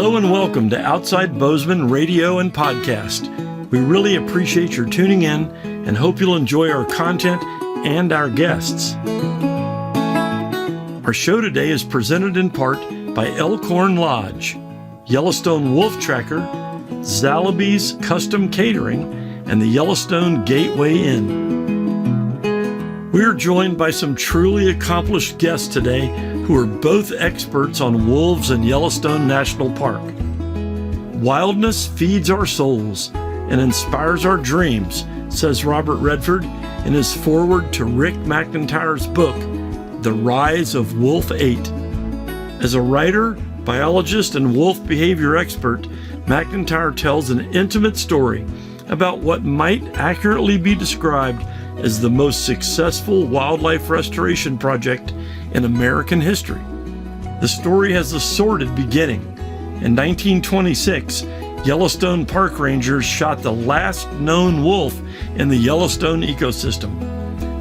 Hello and welcome to Outside Bozeman Radio and Podcast. We really appreciate your tuning in and hope you'll enjoy our content and our guests. Our show today is presented in part by Elkhorn Lodge, Yellowstone Wolf Tracker, Zalaby's Custom Catering, and the Yellowstone Gateway Inn. We are joined by some truly accomplished guests today who are both experts on wolves in Yellowstone National Park. Wildness feeds our souls and inspires our dreams, says Robert Redford in his foreword to Rick McIntyre's book, The Rise of Wolf 8. As a writer, biologist, and wolf behavior expert, McIntyre tells an intimate story about what might accurately be described as the most successful wildlife restoration project in American history. The story has a sordid beginning. In 1926, Yellowstone Park rangers shot the last known wolf in the Yellowstone ecosystem.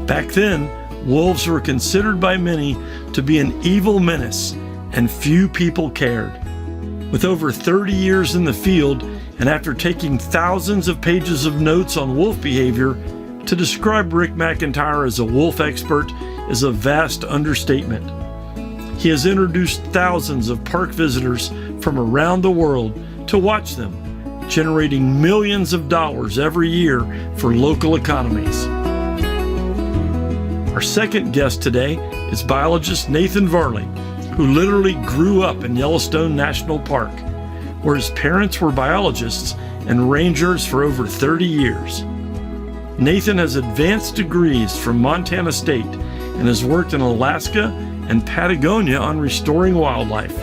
Back then, wolves were considered by many to be an evil menace, and few people cared. With over 30 years in the field, and after taking thousands of pages of notes on wolf behavior, to describe Rick McIntyre as a wolf expert is a vast understatement. He has introduced thousands of park visitors from around the world to watch them, generating millions of dollars every year for local economies. Our second guest today is biologist Nathan Varley, who literally grew up in Yellowstone National Park, where his parents were biologists and rangers for over 30 years. Nathan has advanced degrees from Montana State and has worked in Alaska and Patagonia on restoring wildlife.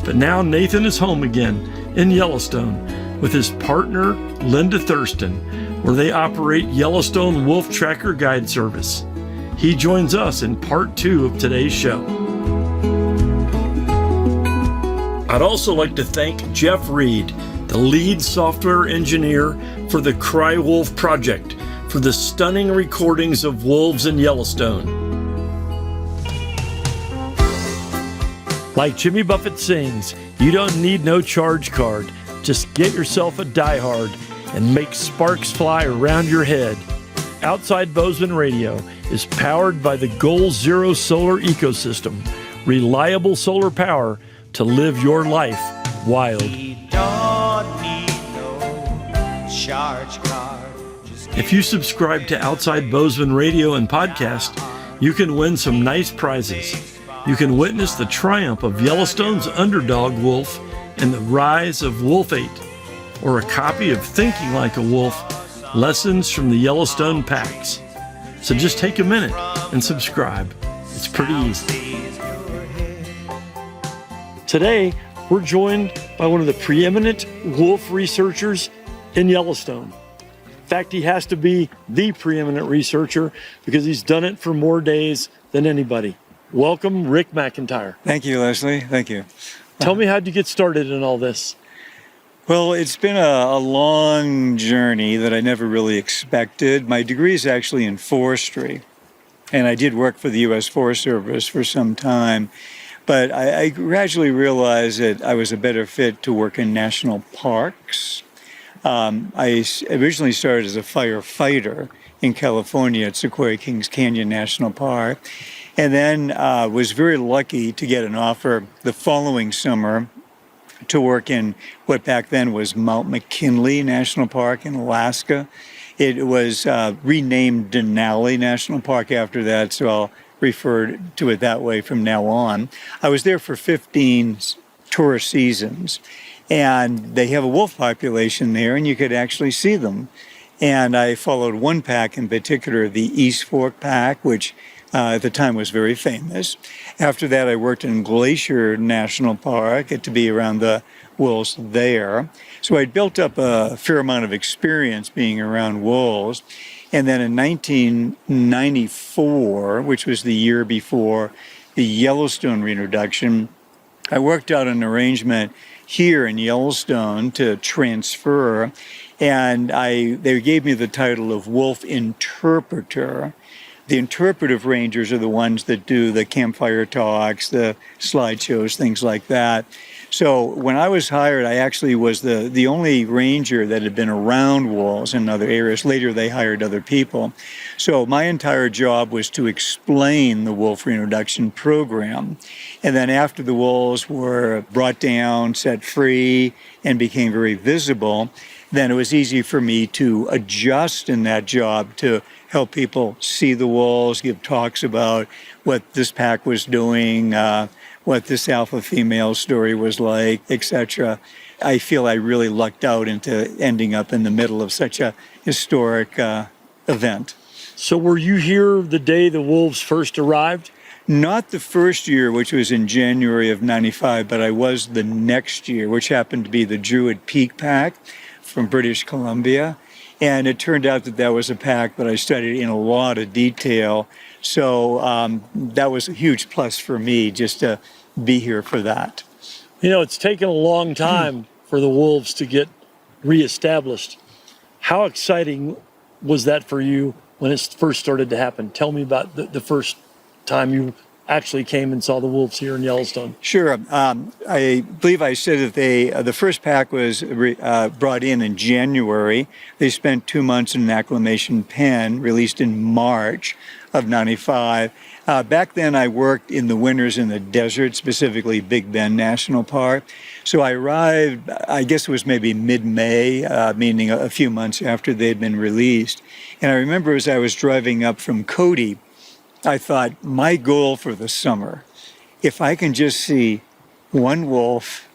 But now Nathan is home again in Yellowstone with his partner, Linda Thurston, where they operate Yellowstone Wolf Tracker Guide Service. He joins us in part 2 of today's show. I'd also like to thank Jeff Reed, the lead software engineer for the Cry Wolf project, for the stunning recordings of wolves in Yellowstone. Like Jimmy Buffett sings, you don't need no charge card. Just get yourself a diehard and make sparks fly around your head. Outside Bozeman Radio is powered by the Goal Zero Solar Ecosystem, reliable solar power to live your life wild. We don't need no charge card. If you subscribe to Outside Bozeman Radio and Podcast, you can win some nice prizes. You can witness the triumph of Yellowstone's underdog wolf and the rise of Wolf 8, or a copy of Thinking Like a Wolf, Lessons from the Yellowstone Packs. So just take a minute and subscribe. It's pretty easy. Today, we're joined by one of the preeminent wolf researchers in Yellowstone. In fact, he has to be the preeminent researcher because he's done it for more days than anybody. Welcome, Rick McIntyre. Thank you, Leslie. Thank you. Tell me, how'd you get started in all this? Well, it's been a long journey that I never really expected. My degree is actually in forestry, and I did work for the U.S. Forest Service for some time. But I gradually realized that I was a better fit to work in national parks. I originally started as a firefighter in California at Sequoia Kings Canyon National Park, and then was very lucky to get an offer the following summer to work in what back then was Mount McKinley National Park in Alaska. It was renamed Denali National Park after that, so I'll refer to it that way from now on. I was there for 15 tourist seasons, and they have a wolf population there, and you could actually see them. And I followed one pack in particular, the East Fork pack, which at the time was very famous. After that, I worked in Glacier National Park to be around the wolves there. So I'd built up a fair amount of experience being around wolves. And then in 1994, which was the year before the Yellowstone reintroduction, I worked out an arrangement here in Yellowstone to transfer, and they gave me the title of Wolf Interpreter. The interpretive rangers are the ones that do the campfire talks, the slideshows, things like that. So when I was hired, I actually was the only ranger that had been around wolves in other areas. Later, they hired other people. So my entire job was to explain the wolf reintroduction program. And then after the wolves were brought down, set free, and became very visible, then it was easy for me to adjust in that job to help people see the wolves, give talks about what this pack was doing, what this alpha female story was like, etc. I feel I really lucked out into ending up in the middle of such a historic event. So were you here the day the wolves first arrived? Not the first year, which was in January of 95, but I was the next year, which happened to be the Druid Peak Pack from British Columbia. And it turned out that was a pack that I studied in a lot of detail. So that was a huge plus for me just to be here for that. You know, it's taken a long time for the wolves to get reestablished. How exciting was that for you when it first started to happen? Tell me about the first time you actually came and saw the wolves here in Yellowstone. Sure. I believe I said that the first pack was brought in January. They spent 2 months in an acclimation pen, released in March of 95. Back then, I worked in the winters in the desert, specifically Big Bend National Park. So I arrived, I guess it was maybe mid-May, meaning a few months after they'd been released. And I remember as I was driving up from Cody, I thought, my goal for the summer, if I can just see one wolf,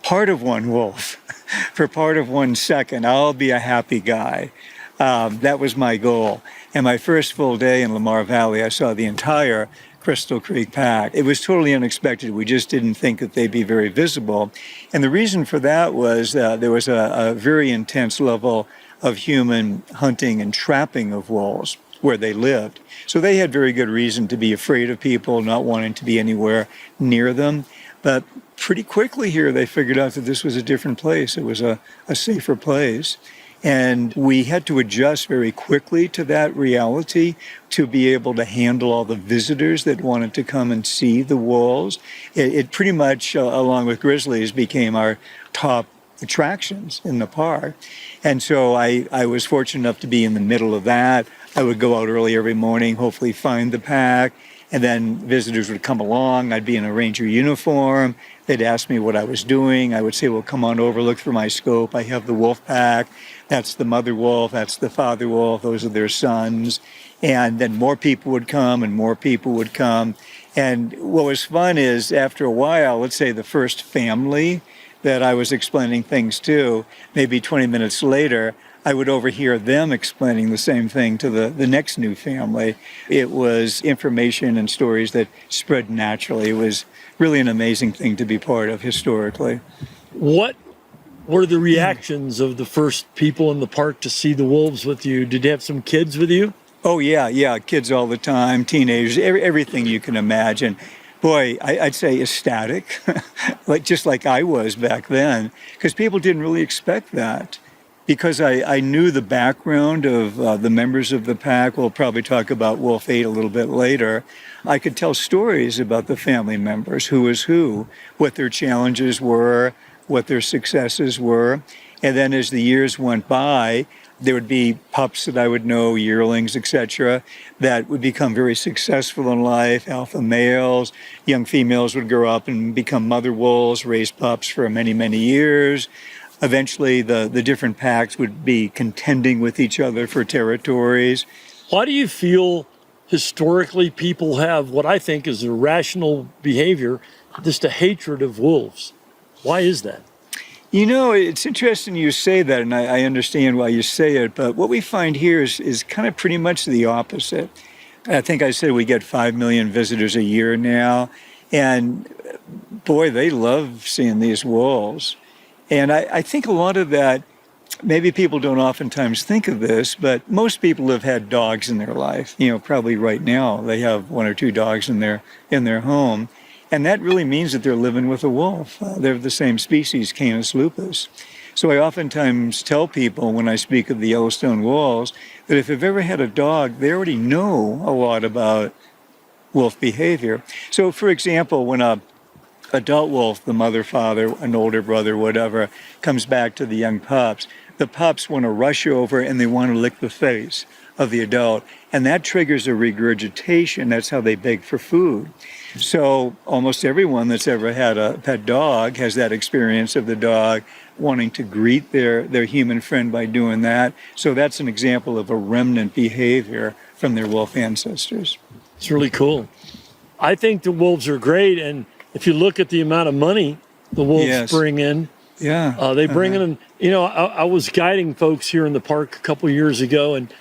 part of one wolf, for part of 1 second, I'll be a happy guy. That was my goal. And my first full day in Lamar Valley, I saw the entire Crystal Creek pack. It was totally unexpected. We just didn't think that they'd be very visible. And the reason for that was there was a very intense level of human hunting and trapping of wolves where they lived. So they had very good reason to be afraid of people, not wanting to be anywhere near them. But pretty quickly here, they figured out that this was a different place. It was a safer place. And we had to adjust very quickly to that reality to be able to handle all the visitors that wanted to come and see the wolves. It pretty much, along with grizzlies, became our top attractions in the park. And so I was fortunate enough to be in the middle of that. I would go out early every morning, hopefully find the pack, and then visitors would come along. I'd be in a ranger uniform. They'd ask me what I was doing. I would say, well, come on over, look through my scope. I have the wolf pack. That's the mother wolf. That's the father wolf. Those are their sons. And then more people would come and more people would come. And what was fun is after a while, let's say the first family that I was explaining things to, maybe 20 minutes later, I would overhear them explaining the same thing to the next new family. It was information and stories that spread naturally. It was really an amazing thing to be part of historically. What were the reactions of the first people in the park to see the wolves with you? Did you have some kids with you? Oh, yeah, kids all the time, teenagers, everything you can imagine. Boy, I'd say ecstatic, just like I was back then, because people didn't really expect that. Because I knew the background of the members of the pack, we'll probably talk about Wolf 8 a little bit later, I could tell stories about the family members, who was who, what their challenges were, what their successes were. And then as the years went by, there would be pups that I would know, yearlings, etc., that would become very successful in life, alpha males. Young females would grow up and become mother wolves, raise pups for many, many years. Eventually, the different packs would be contending with each other for territories. Why do you feel historically people have what I think is a rational behavior, just a hatred of wolves? Why is that? You know, it's interesting you say that, and I understand why you say it, but what we find here is kind of pretty much the opposite. I think I said we get 5 million visitors a year now, and boy, they love seeing these wolves. And I think a lot of that, maybe people don't oftentimes think of this, but most people have had dogs in their life. You know, probably right now they have 1 or 2 dogs in their home. And that really means that they're living with a wolf. They're the same species, Canis lupus. So I oftentimes tell people when I speak of the Yellowstone wolves that if they've ever had a dog, they already know a lot about wolf behavior. So for example, when a adult wolf, the mother, father, an older brother, whatever, comes back to the young pups, the pups want to rush over and they want to lick the face of the adult. And that triggers a regurgitation. That's how they beg for food. So almost everyone that's ever had a pet dog has that experience of the dog wanting to greet their human friend by doing that. So that's an example of a remnant behavior from their wolf ancestors. It's really cool. I think the wolves are great. And if you look at the amount of money the wolves bring in, they bring in, I was guiding folks here in the park a couple years ago, and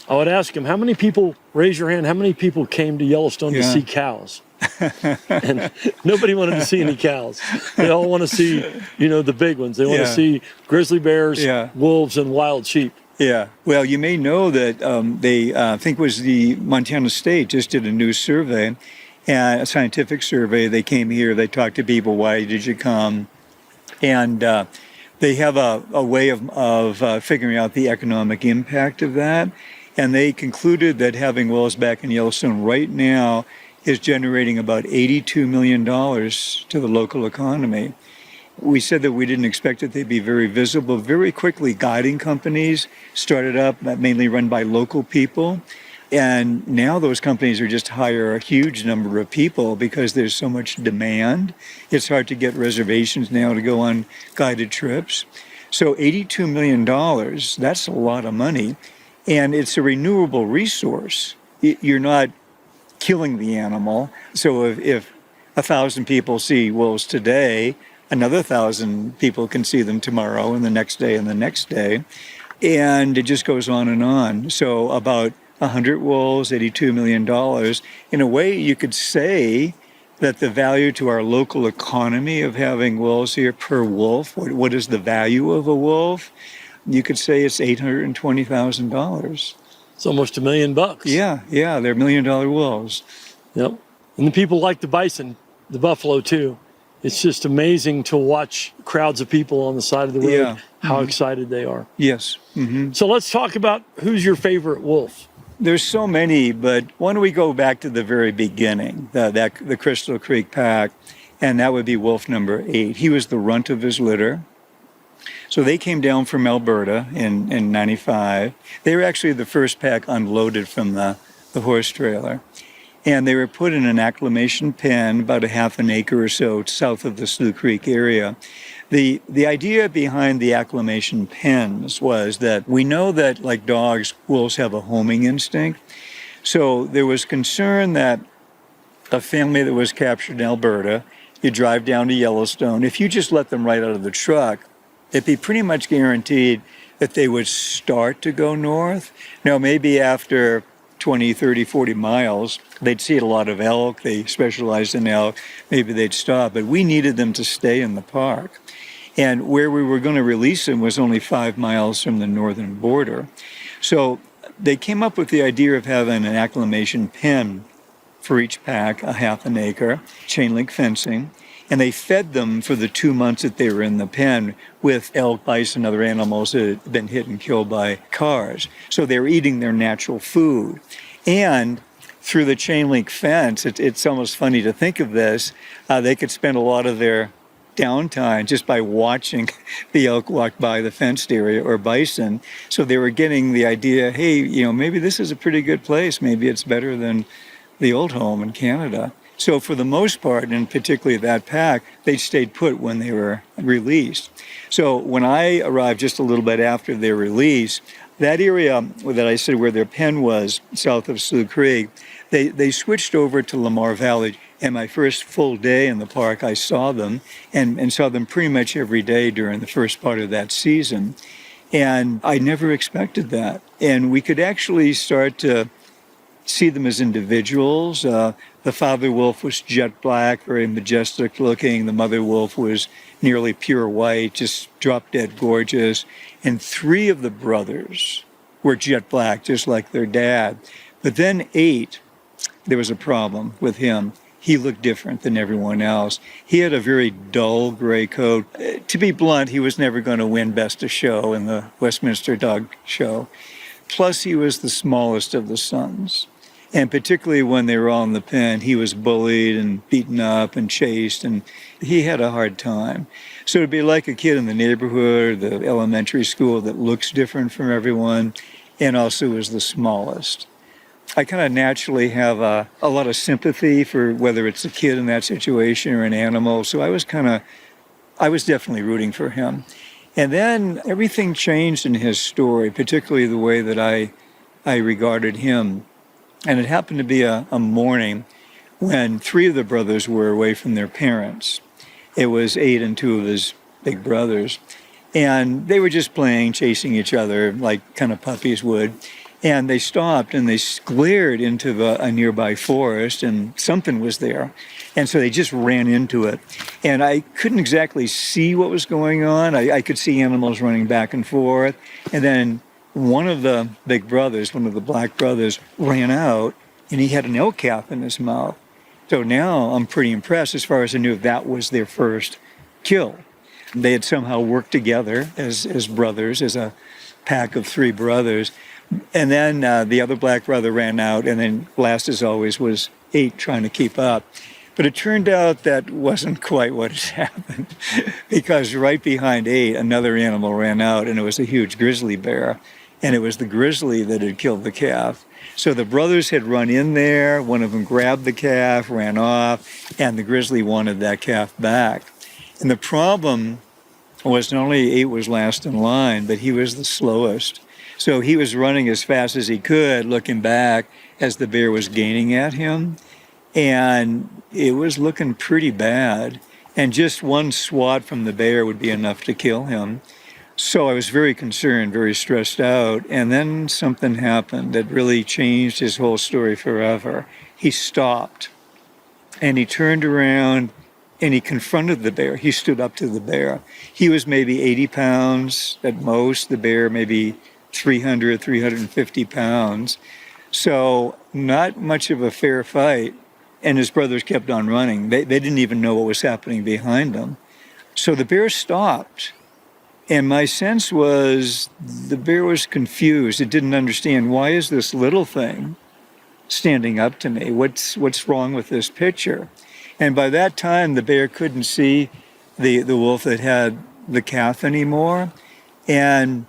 I would ask them, how many people, raise your hand, how many people came to Yellowstone to see cows? And nobody wanted to see any cows. They all want to see, the big ones. They want to see grizzly bears, wolves, and wild sheep. Yeah. Well, you may know that they, I think it was the Montana State, just did a new survey, a scientific survey. They came here, they talked to people, why did you come? And they have a way of figuring out the economic impact of that. And they concluded that having wolves back in Yellowstone right now is generating about $82 million to the local economy. We said that we didn't expect that they'd be very visible. Very quickly, guiding companies started up, mainly run by local people. And now those companies are just hire a huge number of people because there's so much demand. It's hard to get reservations now to go on guided trips. So $82 million, that's a lot of money. And it's a renewable resource. You're not killing the animal. So if 1,000 people see wolves today, another 1,000 people can see them tomorrow and the next day and the next day. And it just goes on and on. So about 100 wolves, $82 million. In a way, you could say that the value to our local economy of having wolves here per wolf, what is the value of a wolf? You could say it's $820,000. It's almost $1 million. Yeah, they're $1 million wolves. Yep. And the people like the bison, the buffalo too. It's just amazing to watch crowds of people on the side of the road, how excited they are. Yes. So let's talk about who's your favorite wolf. There's so many, but why don't we go back to the very beginning, the Crystal Creek pack, and that would be wolf number 8. He was the runt of his litter. So they came down from Alberta in 95. They were actually the first pack unloaded from the horse trailer. And they were put in an acclimation pen about a half an acre or so south of the Slough Creek area. The idea behind the acclimation pens was that we know that, like dogs, wolves have a homing instinct. So there was concern that a family that was captured in Alberta, you drive down to Yellowstone, if you just let them right out of the truck, it'd be pretty much guaranteed that they would start to go north. Now, maybe after 20, 30, 40 miles, they'd see a lot of elk. They specialized in elk. Maybe they'd stop. But we needed them to stay in the park. And where we were going to release them was only 5 miles from the northern border. So they came up with the idea of having an acclimation pen for each pack, a half an acre, chain link fencing. And they fed them for the 2 months that they were in the pen with elk, bison, other animals that had been hit and killed by cars. So they were eating their natural food. And through the chain link fence, it's almost funny to think of this, they could spend a lot of their downtime just by watching the elk walk by the fenced area or bison. So they were getting the idea, hey, maybe this is a pretty good place. Maybe it's better than the old home in Canada. So for the most part, and particularly that pack, they stayed put when they were released. So when I arrived just a little bit after their release, that area that I said where their pen was, south of Slough Creek, they switched over to Lamar Valley. And my first full day in the park, I saw them and saw them pretty much every day during the first part of that season. And I never expected that. And we could actually start to see them as individuals. The father wolf was jet black, very majestic looking. The mother wolf was nearly pure white, just drop dead gorgeous. And 3 of the brothers were jet black, just like their dad. But then 8, there was a problem with him. He looked different than everyone else. He had a very dull gray coat. To be blunt, he was never going to win Best of Show in the Westminster Dog Show. Plus, he was the smallest of the sons. And particularly when they were all in the pen, he was bullied and beaten up and chased, and he had a hard time. So to be like a kid in the neighborhood or the elementary school that looks different from everyone and also is the smallest. I kind of naturally have a lot of sympathy for whether it's a kid in that situation or an animal. So I was definitely rooting for him. And then everything changed in his story, particularly the way that I regarded him. And it happened to be a morning when 3 of the brothers were away from their parents. It was 8 and 2 of his big brothers. And they were just playing, chasing each other like kind of puppies would. And they stopped and they glared into a nearby forest, and something was there. And so they just ran into it. And I couldn't exactly see what was going on. I could see animals running back and forth. And then one of the big brothers, one of the black brothers, ran out, and he had an elk calf in his mouth. So now I'm pretty impressed as far as I knew that was their first kill. They had somehow worked together as brothers, as a pack of 3 brothers. And then the other black brother ran out, and then last as always was 8 trying to keep up. But it turned out that wasn't quite what had happened, because right behind 8, another animal ran out, and it was a huge grizzly bear. And it was the grizzly that had killed the calf. So the brothers had run in there, one of them grabbed the calf, ran off, and the grizzly wanted that calf back. And the problem was not only 8 was last in line, but he was the slowest. So he was running as fast as he could, looking back as the bear was gaining at him. And it was looking pretty bad. And just one swat from the bear would be enough to kill him. So I was very concerned, very stressed out. And then something happened that really changed his whole story forever. He stopped and he turned around and he confronted the bear. He stood up to the bear. He was maybe 80 pounds at most, the bear maybe 300, 350 pounds. So not much of a fair fight. And his brothers kept on running. They didn't even know what was happening behind them. So the bear stopped. And my sense was the bear was confused. It didn't understand, why is this little thing standing up to me? What's wrong with this picture? And by that time, the bear couldn't see the wolf that had the calf anymore. And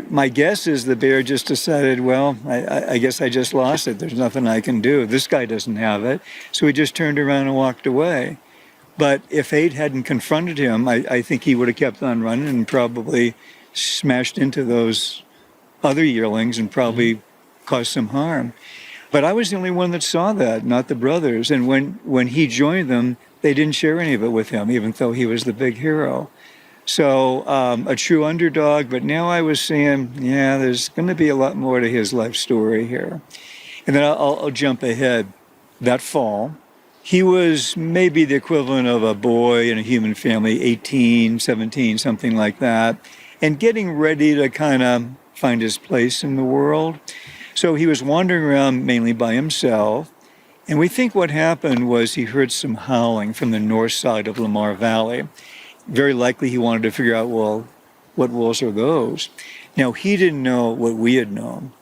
my guess is the bear just decided, well, I guess I just lost it. There's nothing I can do. This guy doesn't have it. So he just turned around and walked away. But if 8 hadn't confronted him, I think he would have kept on running and probably smashed into those other yearlings and probably caused some harm. But I was the only one that saw that, not the brothers. And when he joined them, they didn't share any of it with him, even though he was the big hero. So a true underdog, but now I was saying, yeah, there's going to be a lot more to his life story here. And then I'll jump ahead. That fall, he was maybe the equivalent of a boy in a human family, 18, 17, something like that, and getting ready to kind of find his place in the world. So he was wandering around mainly by himself. And we think what happened was he heard some howling from the north side of Lamar Valley. Very likely he wanted to figure out, well, what wolves are those? Now, he didn't know what we had known.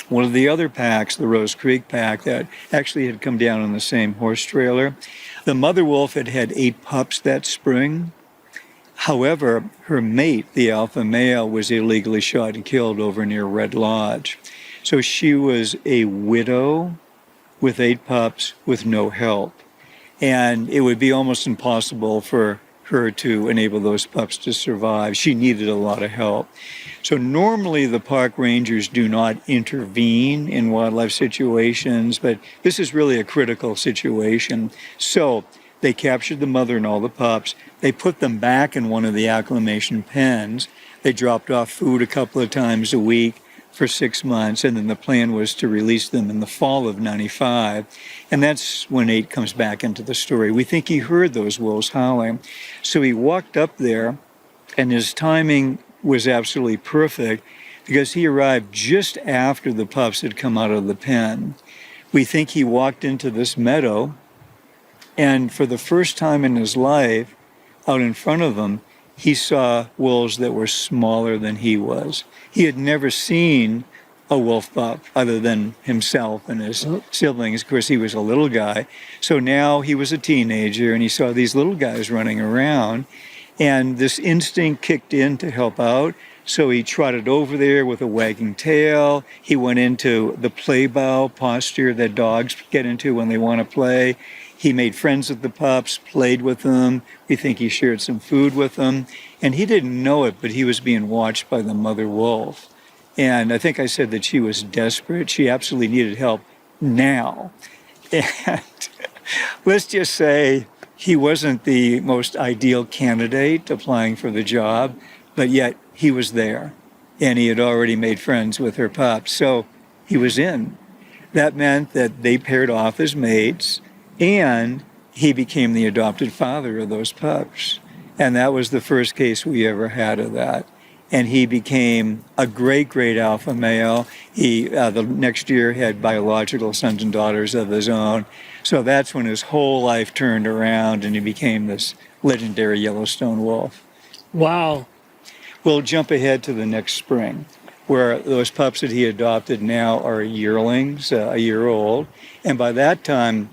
One of the other packs, the Rose Creek pack, that actually had come down on the same horse trailer, the mother wolf had had 8 pups that spring. However, her mate, the alpha male, was illegally shot and killed over near Red Lodge. So she was a widow with 8 pups with no help. And it would be almost impossible for her to enable those pups to survive. She needed a lot of help. So normally the park rangers do not intervene in wildlife situations, but this is really a critical situation. So they captured the mother and all the pups. They put them back in one of the acclimation pens. They dropped off food a couple of times a week for 6 months, and then the plan was to release them in the fall of '95. And that's when 8 comes back into the story. We think he heard those wolves howling. So he walked up there, and his timing was absolutely perfect because he arrived just after the pups had come out of the pen. We think he walked into this meadow, and for the first time in his life, out in front of him, he saw wolves that were smaller than he was. He had never seen a wolf pup other than himself and his siblings. Of course, he was a little guy. So now he was a teenager and he saw these little guys running around, and this instinct kicked in to help out. So he trotted over there with a wagging tail. He went into the play bow posture that dogs get into when they want to play. He made friends with the pups, played with them. We think he shared some food with them. And he didn't know it, but he was being watched by the mother wolf. And I think I said that she was desperate. She absolutely needed help now. And let's just say he wasn't the most ideal candidate applying for the job, but yet he was there. And he had already made friends with her pups. So he was in. That meant that they paired off as mates, and he became the adopted father of those pups. And that was the first case we ever had of that. And he became a great, great alpha male. He, the next year, had biological sons and daughters of his own. So that's when his whole life turned around and he became this legendary Yellowstone wolf. Wow. We'll jump ahead to the next spring, where those pups that he adopted now are yearlings, a year old. And by that time,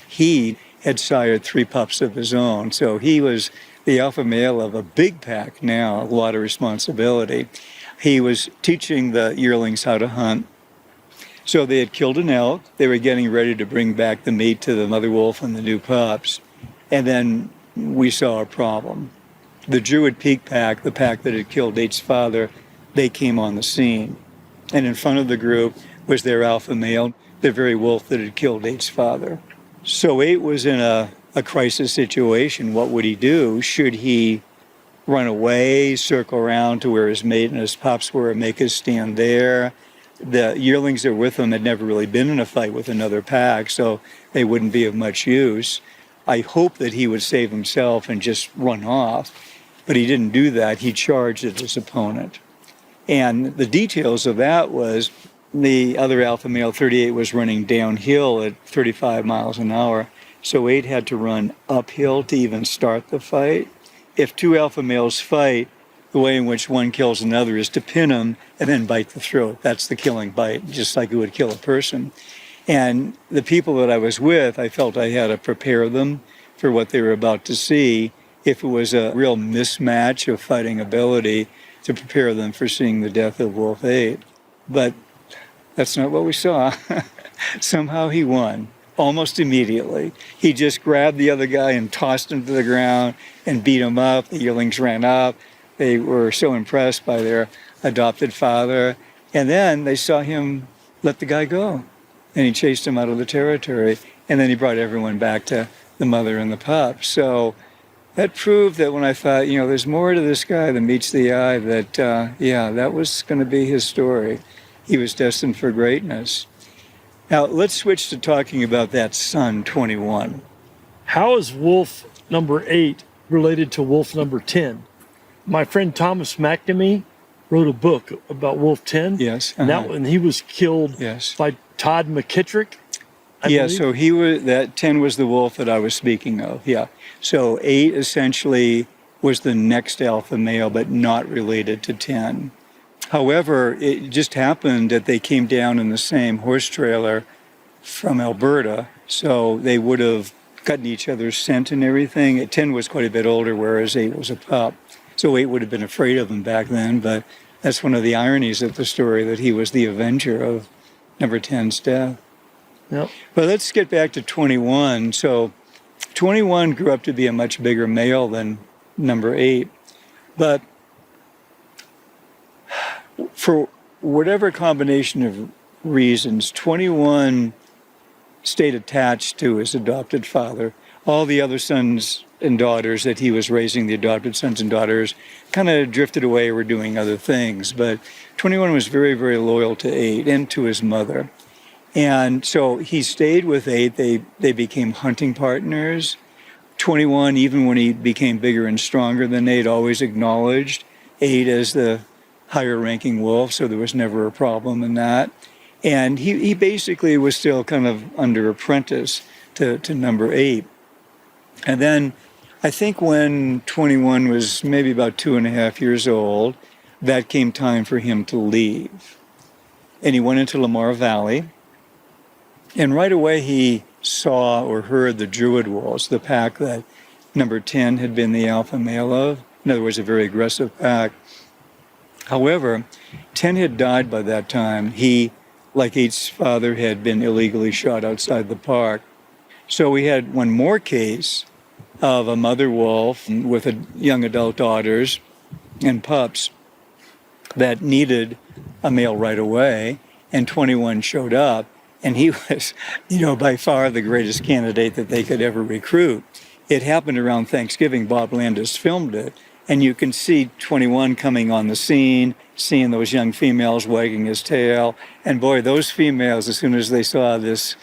he had sired 3 pups of his own. So he was the alpha male of a big pack now, a lot of responsibility. He was teaching the yearlings how to hunt. So they had killed an elk. They were getting ready to bring back the meat to the mother wolf and the new pups. And then we saw a problem. The Druid Peak pack, the pack that had killed 8's father, they came on the scene. And in front of the group was their alpha male, the very wolf that had killed 8's father. So 8 was in a crisis situation. What would he do? Should he run away, circle around to where his mate and his pups were, and make his stand there? The yearlings that were with him had never really been in a fight with another pack, so they wouldn't be of much use. I hoped that he would save himself and just run off, but he didn't do that. He charged at his opponent. And the details of that was the other alpha male, 38, was running downhill at 35 miles an hour. So 8 had to run uphill to even start the fight. If 2 alpha males fight, the way in which one kills another is to pin them and then bite the throat. That's the killing bite, just like it would kill a person. And the people that I was with, I felt I had to prepare them for what they were about to see. If it was a real mismatch of fighting ability, to prepare them for seeing the death of Wolf 8. But that's not what we saw. Somehow he won. Almost immediately. He just grabbed the other guy and tossed him to the ground and beat him up. The yearlings ran up. They were so impressed by their adopted father. And then they saw him let the guy go. And he chased him out of the territory. And then he brought everyone back to the mother and the pup. So that proved that when I thought, there's more to this guy than meets the eye, that, that was going to be his story. He was destined for greatness. Now, let's switch to talking about that son, 21. How is wolf number 8 related to wolf number 10? My friend Thomas McNamee wrote a book about wolf 10. Yes. And he was killed by Todd McKittrick. I believe. So that 10 was the wolf that I was speaking of. Yeah. So 8 essentially was the next alpha male, but not related to 10. However, it just happened that they came down in the same horse trailer from Alberta, so they would have gotten each other's scent and everything. 10 was quite a bit older, whereas 8 was a pup. So 8 would have been afraid of him back then, but that's one of the ironies of the story, that he was the avenger of number 10's death. Yep. But let's get back to 21. So 21 grew up to be a much bigger male than number 8, but for whatever combination of reasons, 21 stayed attached to his adopted father. All the other sons and daughters that he was raising, the adopted sons and daughters, kind of drifted away, were doing other things. But 21 was very, very loyal to 8 and to his mother. And so he stayed with 8. They became hunting partners. 21, even when he became bigger and stronger than 8, always acknowledged 8 as the higher ranking wolf, so there was never a problem in that. And he basically was still kind of under apprentice to number 8. And then I think when 21 was maybe about 2.5 years old, that came time for him to leave. and he went into Lamar Valley. And right away he saw or heard the Druid wolves, the pack that number 10 had been the alpha male of. In other words, a very aggressive pack. However, 10 had died by that time. He, like 8's father, had been illegally shot outside the park. So we had one more case of a mother wolf with young adult daughters and pups that needed a male right away, and 21 showed up, and he was, by far the greatest candidate that they could ever recruit. It happened around Thanksgiving. Bob Landis filmed it, and you can see 21 coming on the scene, seeing those young females wagging his tail, and boy, those females, as soon as they saw this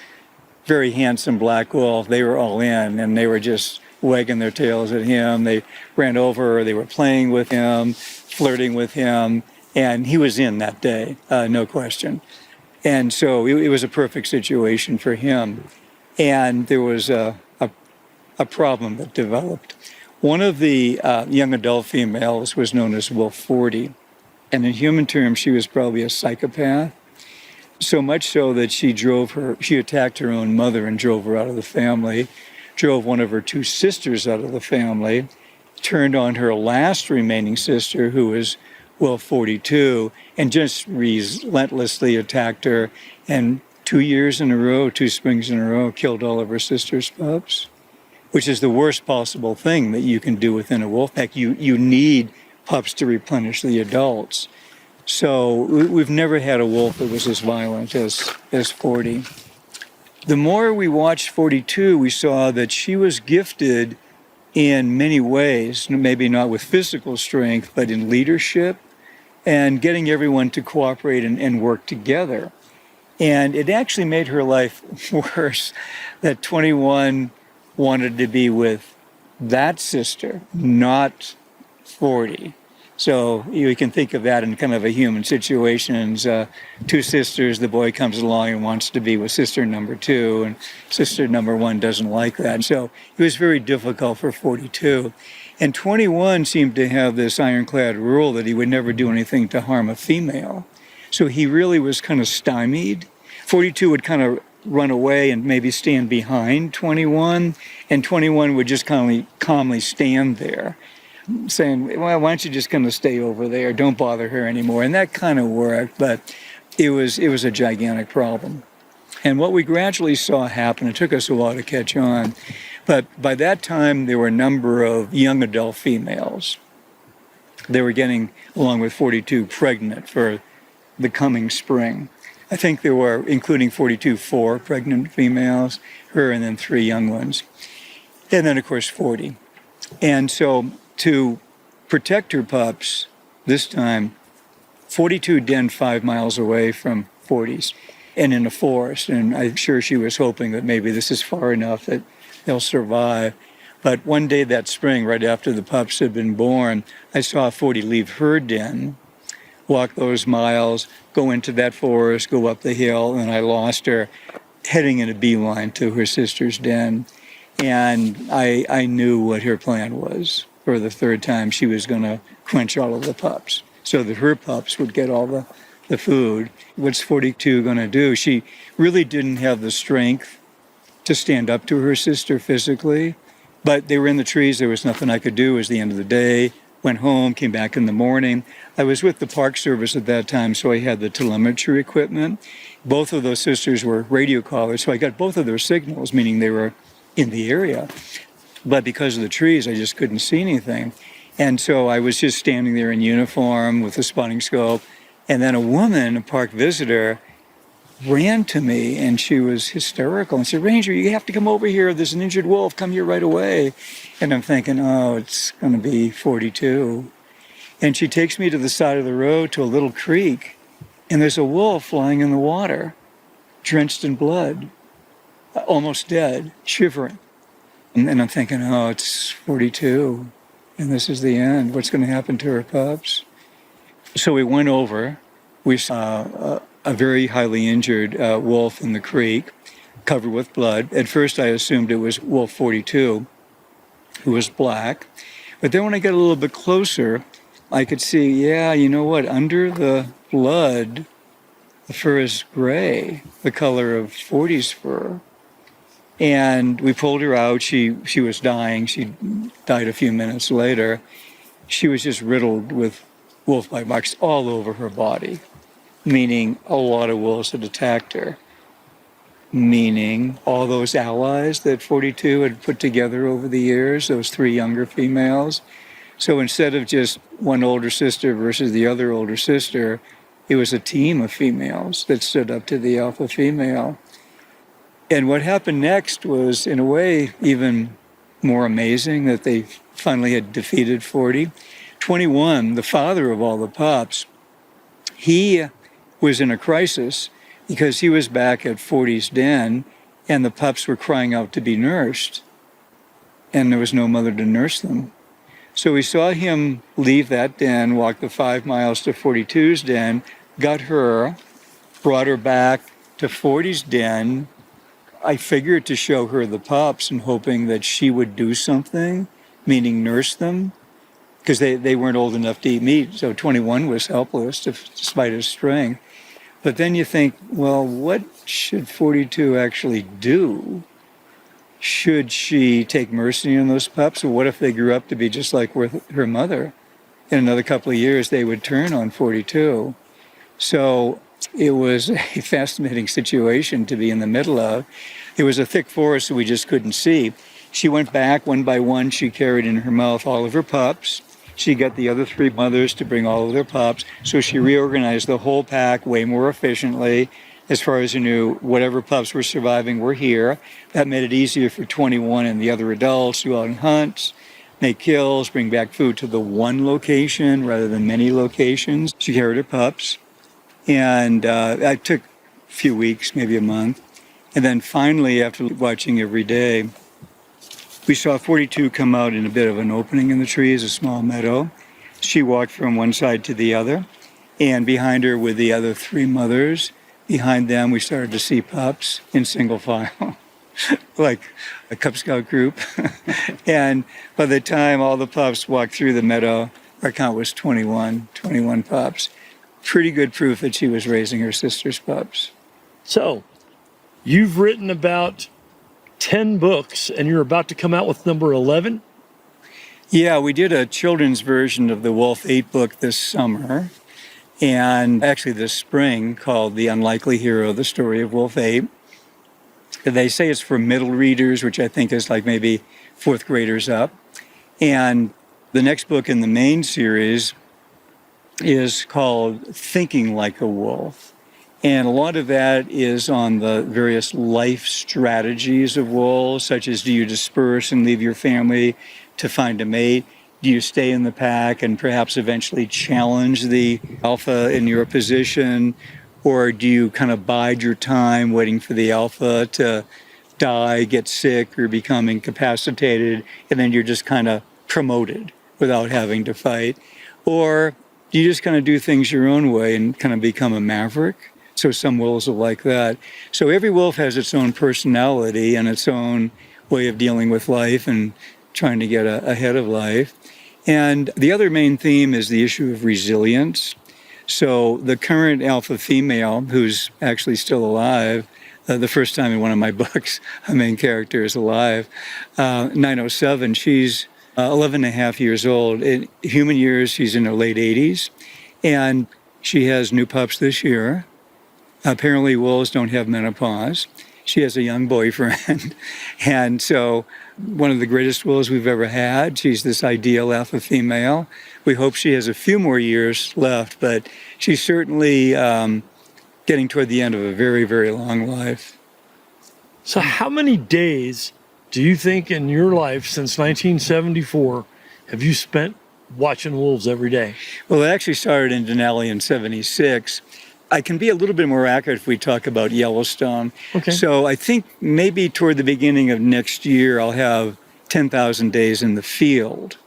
very handsome black wolf, they were all in, and they were just wagging their tails at him. They ran over, they were playing with him, flirting with him, and he was in that day, no question. And so it was a perfect situation for him. And there was a problem that developed. One of the young adult females was known as Wolf 40. And in human terms, she was probably a psychopath. So much so that she attacked her own mother and drove her out of the family, drove one of her 2 sisters out of the family, turned on her last remaining sister, who was Wolf 42, and just relentlessly attacked her. And 2 years in a row, 2 springs in a row, killed all of her sister's pups, which is the worst possible thing that you can do within a wolf pack. You need pups to replenish the adults. So we've never had a wolf that was as violent as 40. The more we watched 42, we saw that she was gifted in many ways, maybe not with physical strength, but in leadership and getting everyone to cooperate and work together. And it actually made her life worse that 21 wanted to be with that sister, not 40. So you can think of that in kind of a human situation. 2 sisters, the boy comes along and wants to be with sister number 2, and sister number 1 doesn't like that. So it was very difficult for 42. And 21 seemed to have this ironclad rule that he would never do anything to harm a female. So he really was kind of stymied. 42 would kind of run away and maybe stand behind 21, and 21 would just calmly stand there, saying, well, why don't you just kind of stay over there? Don't bother her anymore. And that kind of worked, but it was a gigantic problem. And what we gradually saw happen, it took us a while to catch on, but by that time there were a number of young adult females. They were getting, along with 42, pregnant for the coming spring. I think there were, including 42, 4 pregnant females, her and then 3 young ones. And then, of course, 40. And so to protect her pups, this time, 42 denned 5 miles away from 40's and in a forest. And I'm sure she was hoping that maybe this is far enough that they'll survive. But one day that spring, right after the pups had been born, I saw 40 leave her den, walk those miles, go into that forest, go up the hill, and I lost her heading in a beeline to her sister's den. And I knew what her plan was. For the 3rd time, she was going to quench all of the pups so that her pups would get all the food. What's 42 going to do? She really didn't have the strength to stand up to her sister physically, but they were in the trees. There was nothing I could do. It was the end of the day. Went home, came back in the morning. I was with the Park Service at that time, so I had the telemetry equipment. Both of those sisters were radio callers, so I got both of their signals, meaning they were in the area. But because of the trees, I just couldn't see anything. And so I was just standing there in uniform with a spotting scope. And then a woman, a park visitor, ran to me, and she was hysterical and said, Ranger, you have to come over here. There's an injured wolf. Come here right away. And I'm thinking, oh, it's going to be 42. And she takes me to the side of the road to a little creek, and there's a wolf lying in the water, drenched in blood, almost dead, shivering. And I'm thinking, oh, it's 42, and this is the end. What's going to happen to her pups? So we went over. We saw a very highly injured wolf in the creek, covered with blood. At first, I assumed it was Wolf 42, who was black. But then when I got a little bit closer, I could see, yeah, you know what? Under the blood, the fur is gray, the color of 40's fur. And we pulled her out. She was dying. She died a few minutes later. She was just riddled with wolf bite marks all over her body, meaning a lot of wolves had attacked her, meaning all those allies that 42 had put together over the years, those 3 younger females. So instead of just one older sister versus the other older sister, it was a team of females that stood up to the alpha female. And what happened next was, in a way, even more amazing, that they finally had defeated 40. 21, the father of all the pups, he was in a crisis because he was back at 40's den and the pups were crying out to be nursed. And there was no mother to nurse them. So we saw him leave that den, walk the 5 miles to 42's den, got her, brought her back to 40's den. I figured to show her the pups and hoping that she would do something, meaning nurse them, because they weren't old enough to eat meat. So 21 was helpless despite his strength. But then you think, well, what should 42 actually do? Should she take mercy on those pups? Or what if they grew up to be just like her mother? In another couple of years, they would turn on 42. So it was a fascinating situation to be in the middle of. It was a thick forest, so we just couldn't see. She went back one by one. She carried in her mouth all of her pups. She got the other 3 mothers to bring all of their pups. So she reorganized the whole pack way more efficiently. As far as you knew, whatever pups were surviving were here. That made it easier for 21 and the other adults to go out and hunt, make kills, bring back food to the one location rather than many locations. She carried her pups. And it took a few weeks, maybe a month. And then finally, after watching every day, we saw 42 come out in a bit of an opening in the trees, a small meadow. She walked from one side to the other. And behind her were the other 3 mothers. Behind them, we started to see pups in single file, like a Cub Scout group. And by the time all the pups walked through the meadow, our count was 21 pups. Pretty good proof that she was raising her sister's pups. So, you've written about 10 books, and you're about to come out with number 11? Yeah, we did a children's version of the Wolf 8 book this summer, and actually this spring, called The Unlikely Hero, The Story of Wolf 8. They say it's for middle readers, which I think is like maybe 4th graders up. And the next book in the main series is called Thinking Like a Wolf. And a lot of that is on the various life strategies of wolves, such as, do you disperse and leave your family to find a mate? Do you stay in the pack and perhaps eventually challenge the alpha in your position? Or do you kind of bide your time waiting for the alpha to die, get sick, or become incapacitated, and then you're just kind of promoted without having to fight? Or do you just kind of do things your own way and kind of become a maverick? So some wolves are like that. So every wolf has its own personality and its own way of dealing with life and trying to get ahead of life. And the other main theme is the issue of resilience. So the current alpha female, who's actually still alive, the first time in one of my books, a main character is alive, 907, she's 11 and a half years old. In human years, she's in her late 80s. And she has new pups this year. Apparently, wolves don't have menopause. She has a young boyfriend. And so one of the greatest wolves we've ever had. She's this ideal alpha female. We hope she has a few more years left, but she's certainly getting toward the end of a very, very long life. So how many days do you think in your life since 1974 have you spent watching wolves every day? Well, it actually started in Denali in 76. I can be a little bit more accurate if we talk about Yellowstone. Okay. So I think maybe toward the beginning of next year, I'll have 10,000 days in the field.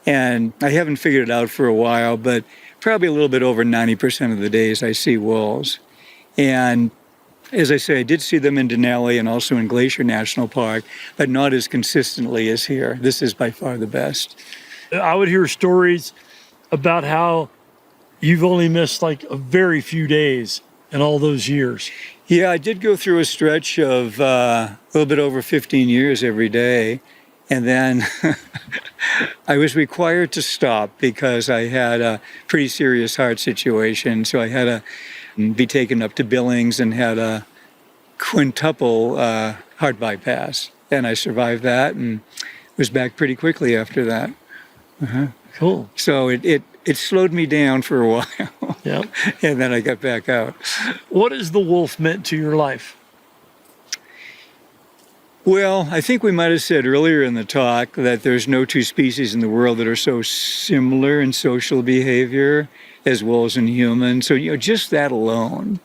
And I haven't figured it out for a while, but probably a little bit over 90% of the days I see wolves. And as I say, I did see them in Denali and also in Glacier National Park, but not as consistently as here. This is by far the best. I would hear stories about how you've only missed like a very few days in all those years? Yeah, I did go through a stretch of a little bit over 15 years every day. And then I was required to stop because I had a pretty serious heart situation. So I had to be taken up to Billings and had a quintuple heart bypass. And I survived that and was back pretty quickly after that. Cool. So it slowed me down for a while. Yeah. And then I got back out. What has the wolf meant to your life? Well, I think we might have said earlier in the talk that there's no two species in the world that are so similar in social behavior as wolves and humans. So, just that alone.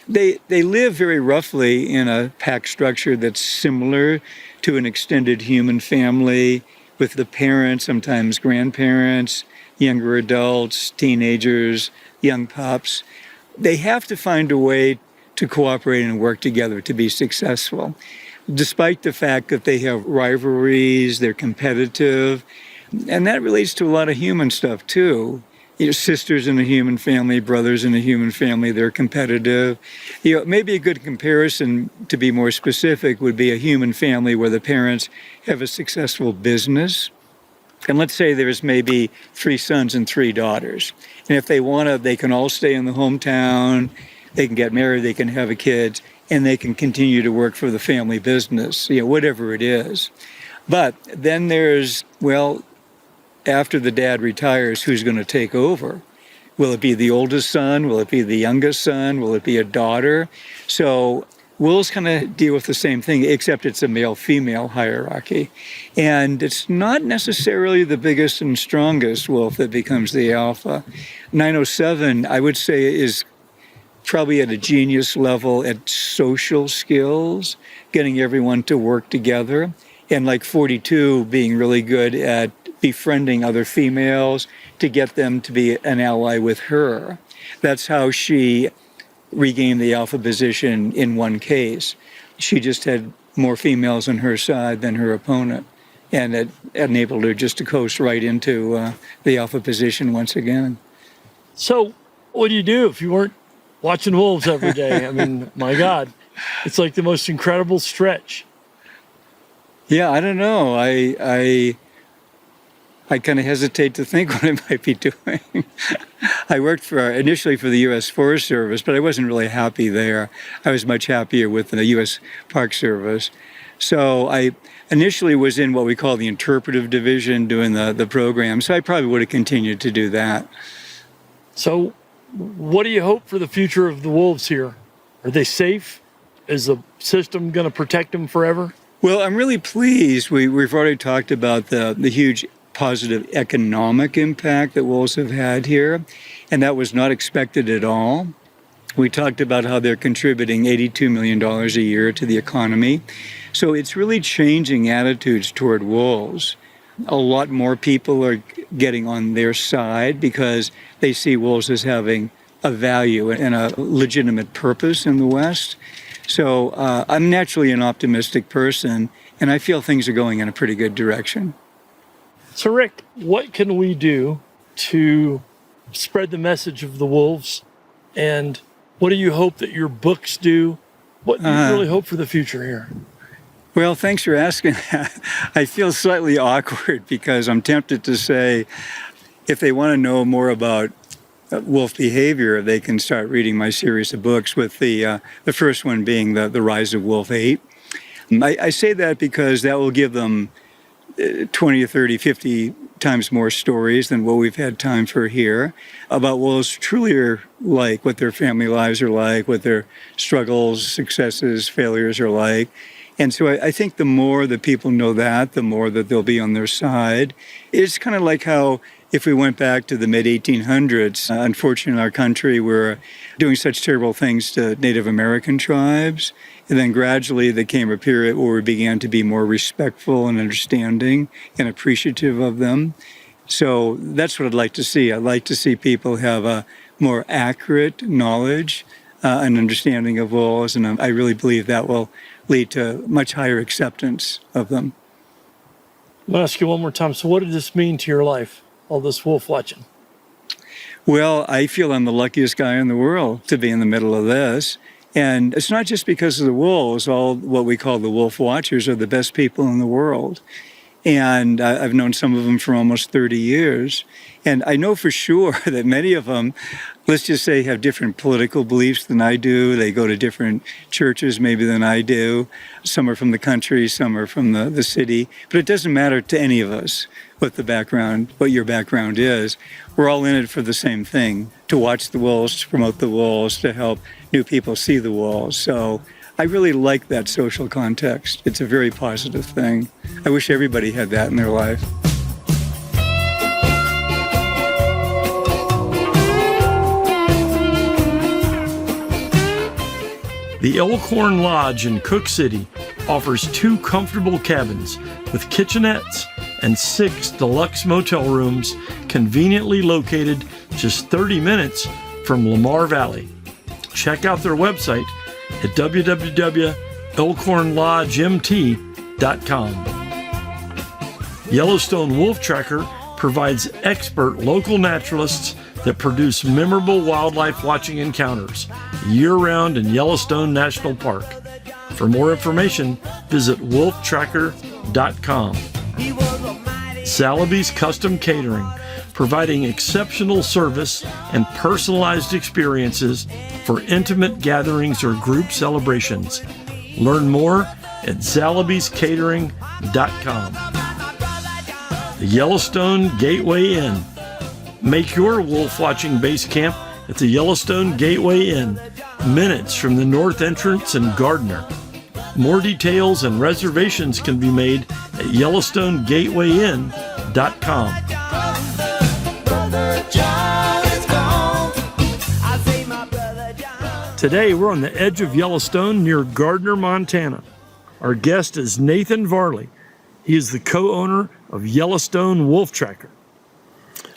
They live very roughly in a pack structure that's similar to an extended human family with the parents, sometimes grandparents, younger adults, teenagers, young pups. They have to find a way to cooperate and work together to be successful. Despite the fact that they have rivalries, they're competitive, and that relates to a lot of human stuff too. Sisters in a human family, brothers in a human family, they're competitive. Maybe a good comparison, to be more specific, would be a human family where the parents have a successful business. And let's say there's maybe 3 sons and 3 daughters. And if they want to, they can all stay in the hometown, they can get married, they can have kids, and they can continue to work for the family business, whatever it is. But then there's, after the dad retires, who's going to take over? Will it be the oldest son? Will it be the youngest son? Will it be a daughter? So wolves kind of deal with the same thing, except it's a male-female hierarchy. And it's not necessarily the biggest and strongest wolf that becomes the alpha. 907, I would say, is probably at a genius level at social skills, getting everyone to work together. And like 42, being really good at befriending other females to get them to be an ally with her. That's how she regained the alpha position in one case. She just had more females on her side than her opponent, and it enabled her just to coast right into the alpha position once again. So what do you do if you weren't watching wolves every day? I mean, my God, it's like the most incredible stretch. Yeah, I don't know. I kind of hesitate to think what I might be doing. I worked initially for the U.S. Forest Service, but I wasn't really happy there. I was much happier with the U.S. Park Service. So I initially was in what we call the interpretive division doing the program, so I probably would have continued to do that. So what do you hope for the future of the wolves here? Are they safe? Is the system going to protect them forever? Well, I'm really pleased. We've already talked about the huge positive economic impact that wolves have had here, and that was not expected at all. We talked about how they're contributing $82 million a year to the economy. So it's really changing attitudes toward wolves. A lot more people are getting on their side because they see wolves as having a value and a legitimate purpose in the West. So I'm naturally an optimistic person, and I feel things are going in a pretty good direction. So Rick, what can we do to spread the message of the wolves? And what do you hope that your books do? What do you really hope for the future here? Well, thanks for asking that. I feel slightly awkward because I'm tempted to say if they want to know more about wolf behavior, they can start reading my series of books, with the first one being the Rise of Wolf 8. I say that because that will give them 20 or 30, 50 times more stories than what we've had time for here about wolves truly are like, what their family lives are like, what their struggles, successes, failures are like. And so I think the more that people know that, the more that they'll be on their side. It's kind of like how if we went back to the mid-1800s, unfortunately in our country, we're doing such terrible things to Native American tribes. And then gradually there came a period where we began to be more respectful and understanding and appreciative of them. So that's what I'd like to see. I'd like to see people have a more accurate knowledge and understanding of wolves, and I really believe that will lead to much higher acceptance of them. I'm going to ask you one more time. So what did this mean to your life, all this wolf watching? Well, I feel I'm the luckiest guy in the world to be in the middle of this. And it's not just because of the wolves. All what we call the wolf watchers are the best people in the world. And I've known some of them for almost 30 years. And I know for sure that many of them, let's just say, have different political beliefs than I do. They go to different churches maybe than I do. Some are from the country, some are from the city. But it doesn't matter to any of us what your background is. We're all in it for the same thing, to watch the wolves, to promote the wolves, to help new people see the wolves. So I really like that social context. It's a very positive thing. I wish everybody had that in their life. The Elkhorn Lodge in Cook City offers 2 comfortable cabins with kitchenettes and 6 deluxe motel rooms conveniently located just 30 minutes from Lamar Valley. Check out their website at www.elkhornlodgemt.com. Yellowstone Wolf Tracker provides expert local naturalists that produce memorable wildlife watching encounters year-round in Yellowstone National Park. For more information, visit wolftracker.com. Salaby's Custom Catering, providing exceptional service and personalized experiences for intimate gatherings or group celebrations. Learn more at salabyscatering.com. The Yellowstone Gateway Inn. Make your wolf watching base camp at the Yellowstone Gateway Inn, minutes from the north entrance in Gardner. More details and reservations can be made at YellowstoneGatewayInn.com. Today we're on the edge of Yellowstone near Gardner, Montana. Our guest is Nathan Varley. He is the co-owner of Yellowstone Wolf Tracker.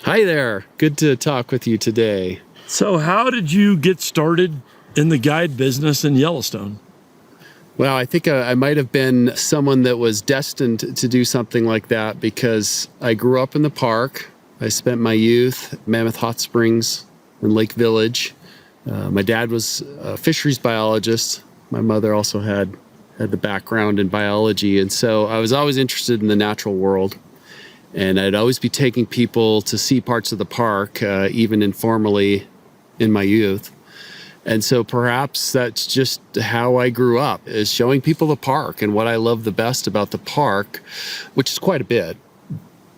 Hi there. Good to talk with you today. So how did you get started in the guide business in Yellowstone? Well, I think I might have been someone that was destined to do something like that because I grew up in the park. I spent my youth at Mammoth Hot Springs and Lake Village. My dad was a fisheries biologist. My mother also had the background in biology. And so I was always interested in the natural world. And I'd always be taking people to see parts of the park, even informally in my youth. And so perhaps that's just how I grew up, is showing people the park and what I love the best about the park, which is quite a bit.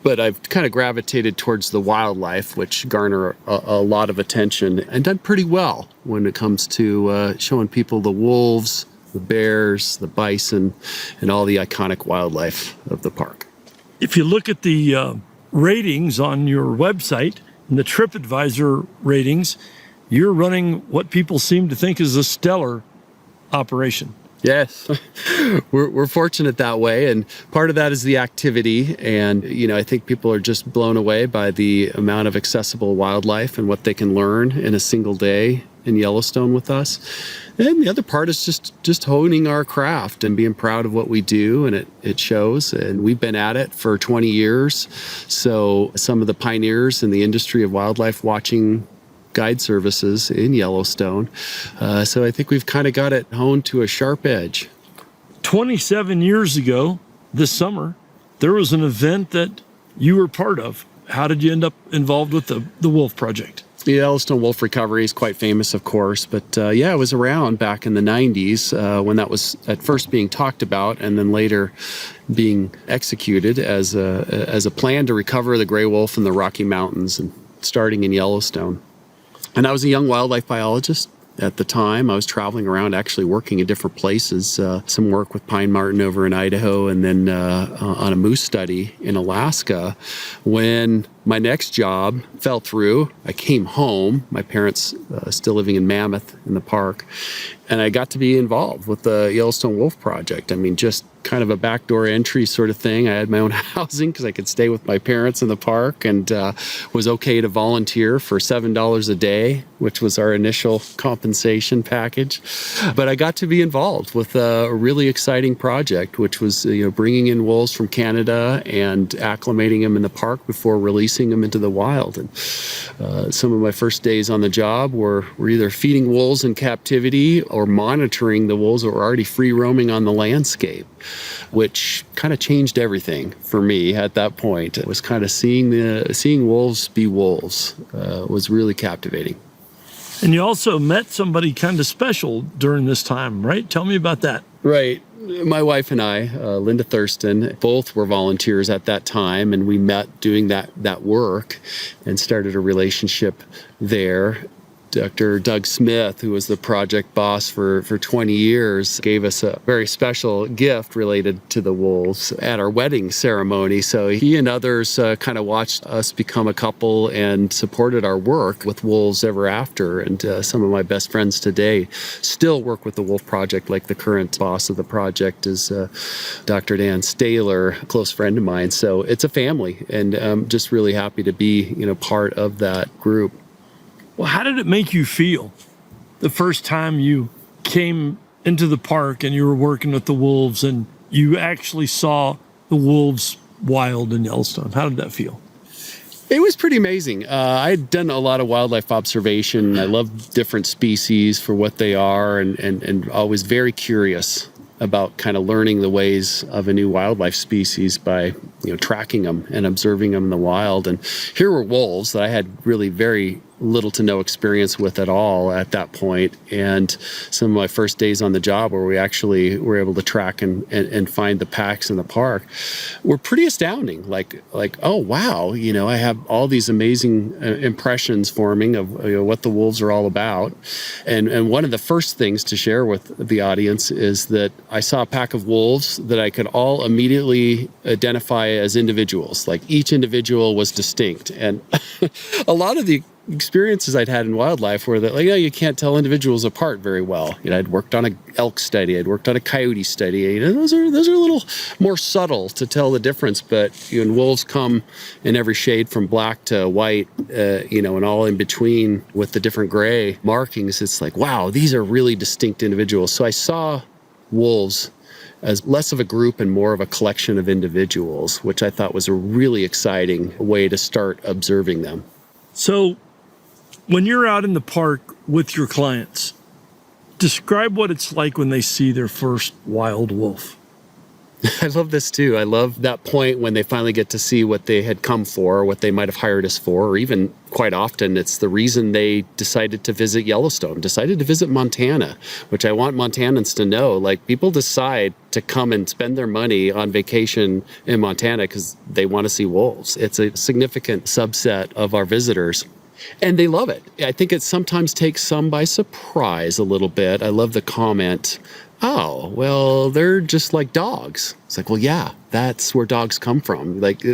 But I've kind of gravitated towards the wildlife, which garner a lot of attention, and done pretty well when it comes to showing people the wolves, the bears, the bison, and all the iconic wildlife of the park. If you look at the ratings on your website and the TripAdvisor ratings, you're running what people seem to think is a stellar operation. Yes, we're fortunate that way. And part of that is the activity. And, I think people are just blown away by the amount of accessible wildlife and what they can learn in a single day in Yellowstone with us. And the other part is just honing our craft and being proud of what we do, and it shows. And we've been at it for 20 years. So some of the pioneers in the industry of wildlife watching guide services in Yellowstone. So I think we've kind of got it honed to a sharp edge. 27 years ago, this summer, there was an event that you were part of. How did you end up involved with the Wolf Project? The Yellowstone Wolf Recovery is quite famous, of course, but I was around back in the 90s when that was at first being talked about and then later being executed as a plan to recover the gray wolf in the Rocky Mountains, and starting in Yellowstone. And I was a young wildlife biologist at the time. I was traveling around actually working in different places, some work with pine marten over in Idaho, and then on a moose study in Alaska. When my next job fell through, I came home, my parents still living in Mammoth in the park, and I got to be involved with the Yellowstone Wolf Project. I mean, just kind of a backdoor entry sort of thing. I had my own housing because I could stay with my parents in the park, and was okay to volunteer for $7 a day, which was our initial compensation package. But I got to be involved with a really exciting project, which was bringing in wolves from Canada and acclimating them in the park before releasing releasing them into the wild. And some of my first days on the job were either feeding wolves in captivity or monitoring the wolves that were already free roaming on the landscape, which kind of changed everything for me at that point. It was kind of seeing wolves be wolves was really captivating. And you also met somebody kind of special during this time, right? Tell me about that. Right. My wife and I, Linda Thurston, both were volunteers at that time, and we met doing that work and started a relationship there. Dr. Doug Smith, who was the project boss for 20 years, gave us a very special gift related to the wolves at our wedding ceremony. So he and others kind of watched us become a couple and supported our work with wolves ever after. And some of my best friends today still work with the Wolf Project, like the current boss of the project is Dr. Dan Staler, a close friend of mine. So it's a family, and I'm just really happy to be, part of that group. Well, how did it make you feel the first time you came into the park and you were working with the wolves and you actually saw the wolves wild in Yellowstone? How did that feel? It was pretty amazing. I'd done a lot of wildlife observation. I love different species for what they are, and always very curious about kind of learning the ways of a new wildlife species by tracking them and observing them in the wild. And here were wolves that I had really very little to no experience with at all at that point. And some of my first days on the job, where we actually were able to track and find the packs in the park, were pretty astounding. Like, oh wow, I have all these amazing impressions forming of what the wolves are all about. And one of the first things to share with the audience is that I saw a pack of wolves that I could all immediately identify as individuals. Like, each individual was distinct. And a lot of the experiences I'd had in wildlife were that, you can't tell individuals apart very well. I'd worked on an elk study, I'd worked on a coyote study. Those are a little more subtle to tell the difference. But when wolves come in every shade from black to white, and all in between with the different gray markings, it's like, wow, these are really distinct individuals. So I saw wolves as less of a group and more of a collection of individuals, which I thought was a really exciting way to start observing them. So when you're out in the park with your clients, describe what it's like when they see their first wild wolf. I love this too. I love that point when they finally get to see what they had come for, what they might have hired us for, or even quite often it's the reason they decided to visit Yellowstone, decided to visit Montana, which I want Montanans to know. Like, people decide to come and spend their money on vacation in Montana because they want to see wolves. It's a significant subset of our visitors. And they love it. I think it sometimes takes some by surprise a little bit. I love the comment, oh, well, they're just like dogs. It's like, well, yeah, that's where dogs come from. Like,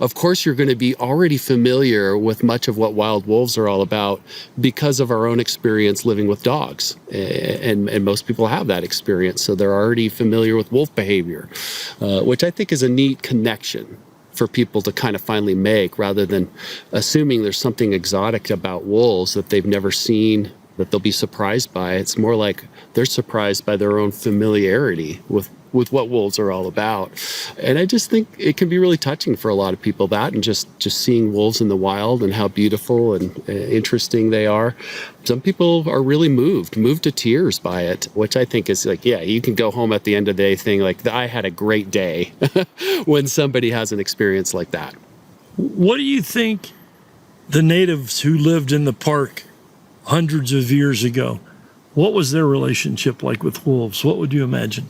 of course, you're going to be already familiar with much of what wild wolves are all about because of our own experience living with dogs. And most people have that experience. So they're already familiar with wolf behavior, which I think is a neat connection for people to kind of finally make, rather than assuming there's something exotic about wolves that they've never seen, that they'll be surprised by. It's more like they're surprised by their own familiarity with what wolves are all about. And I just think it can be really touching for a lot of people, that, and just seeing wolves in the wild and how beautiful and interesting they are. Some people are really moved to tears by it, which I think is like, yeah, you can go home at the end of the day thing like, I had a great day when somebody has an experience like that. What do you think the natives who lived in the park hundreds of years ago, what was their relationship like with wolves? What would you imagine?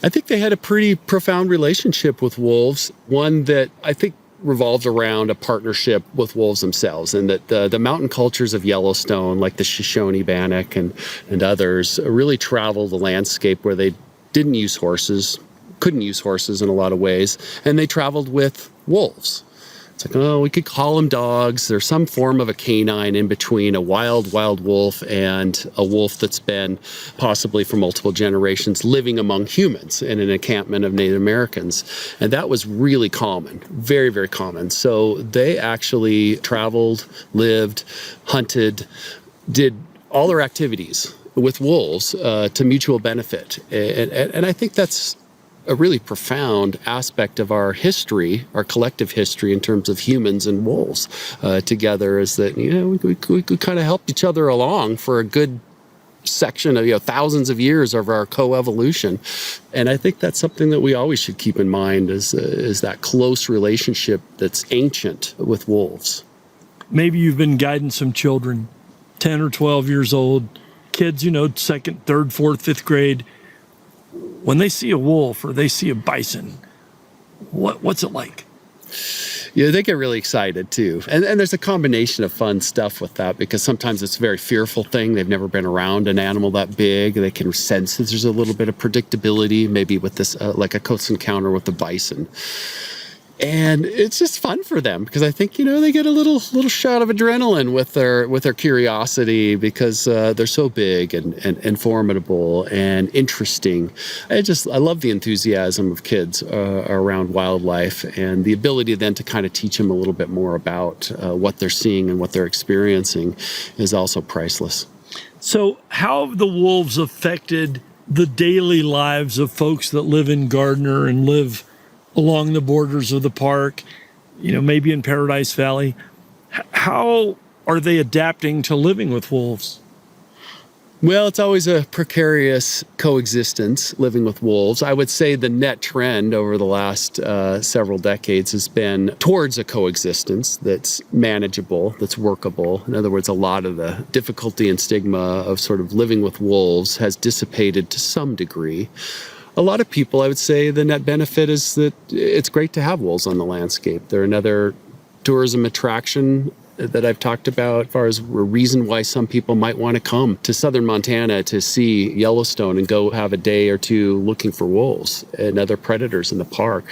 I think they had a pretty profound relationship with wolves, one that I think revolved around a partnership with wolves themselves, and that the mountain cultures of Yellowstone, like the Shoshone, Bannock, and others, really traveled the landscape where they couldn't use horses in a lot of ways, and they traveled with wolves. It's like, oh, we could call them dogs. There's some form of a canine in between a wild wolf and a wolf that's been possibly for multiple generations living among humans in an encampment of Native Americans. And that was really common, very, very common. So they actually traveled, lived, hunted, did all their activities with wolves to mutual benefit. And I think that's a really profound aspect of our history, our collective history in terms of humans and wolves together, is that, we kind of helped each other along for a good section of thousands of years of our coevolution. And I think that's something that we always should keep in mind, is that close relationship that's ancient with wolves. Maybe you've been guiding some children, 10 or 12 years old, kids, second, third, fourth, fifth grade. When they see a wolf or they see a bison, what's it like? Yeah, they get really excited too. And there's a combination of fun stuff with that, because sometimes it's a very fearful thing. They've never been around an animal that big. They can sense that there's a little bit of predictability, maybe with this, like a close encounter with the bison. And it's just fun for them, because I think, they get a little shot of adrenaline with their curiosity, because they're so big and formidable and interesting. I love the enthusiasm of kids around wildlife, and the ability then to kind of teach them a little bit more about what they're seeing and what they're experiencing is also priceless. So how have the wolves affected the daily lives of folks that live in Gardner and live along the borders of the park, maybe in Paradise Valley? How are they adapting to living with wolves? Well, it's always a precarious coexistence, living with wolves. I would say the net trend over the last several decades has been towards a coexistence that's manageable, that's workable. In other words, a lot of the difficulty and stigma of sort of living with wolves has dissipated to some degree. A lot of people, I would say, the net benefit is that it's great to have wolves on the landscape. They're another tourism attraction that I've talked about, as far as a reason why some people might want to come to southern Montana to see Yellowstone and go have a day or two looking for wolves and other predators in the park.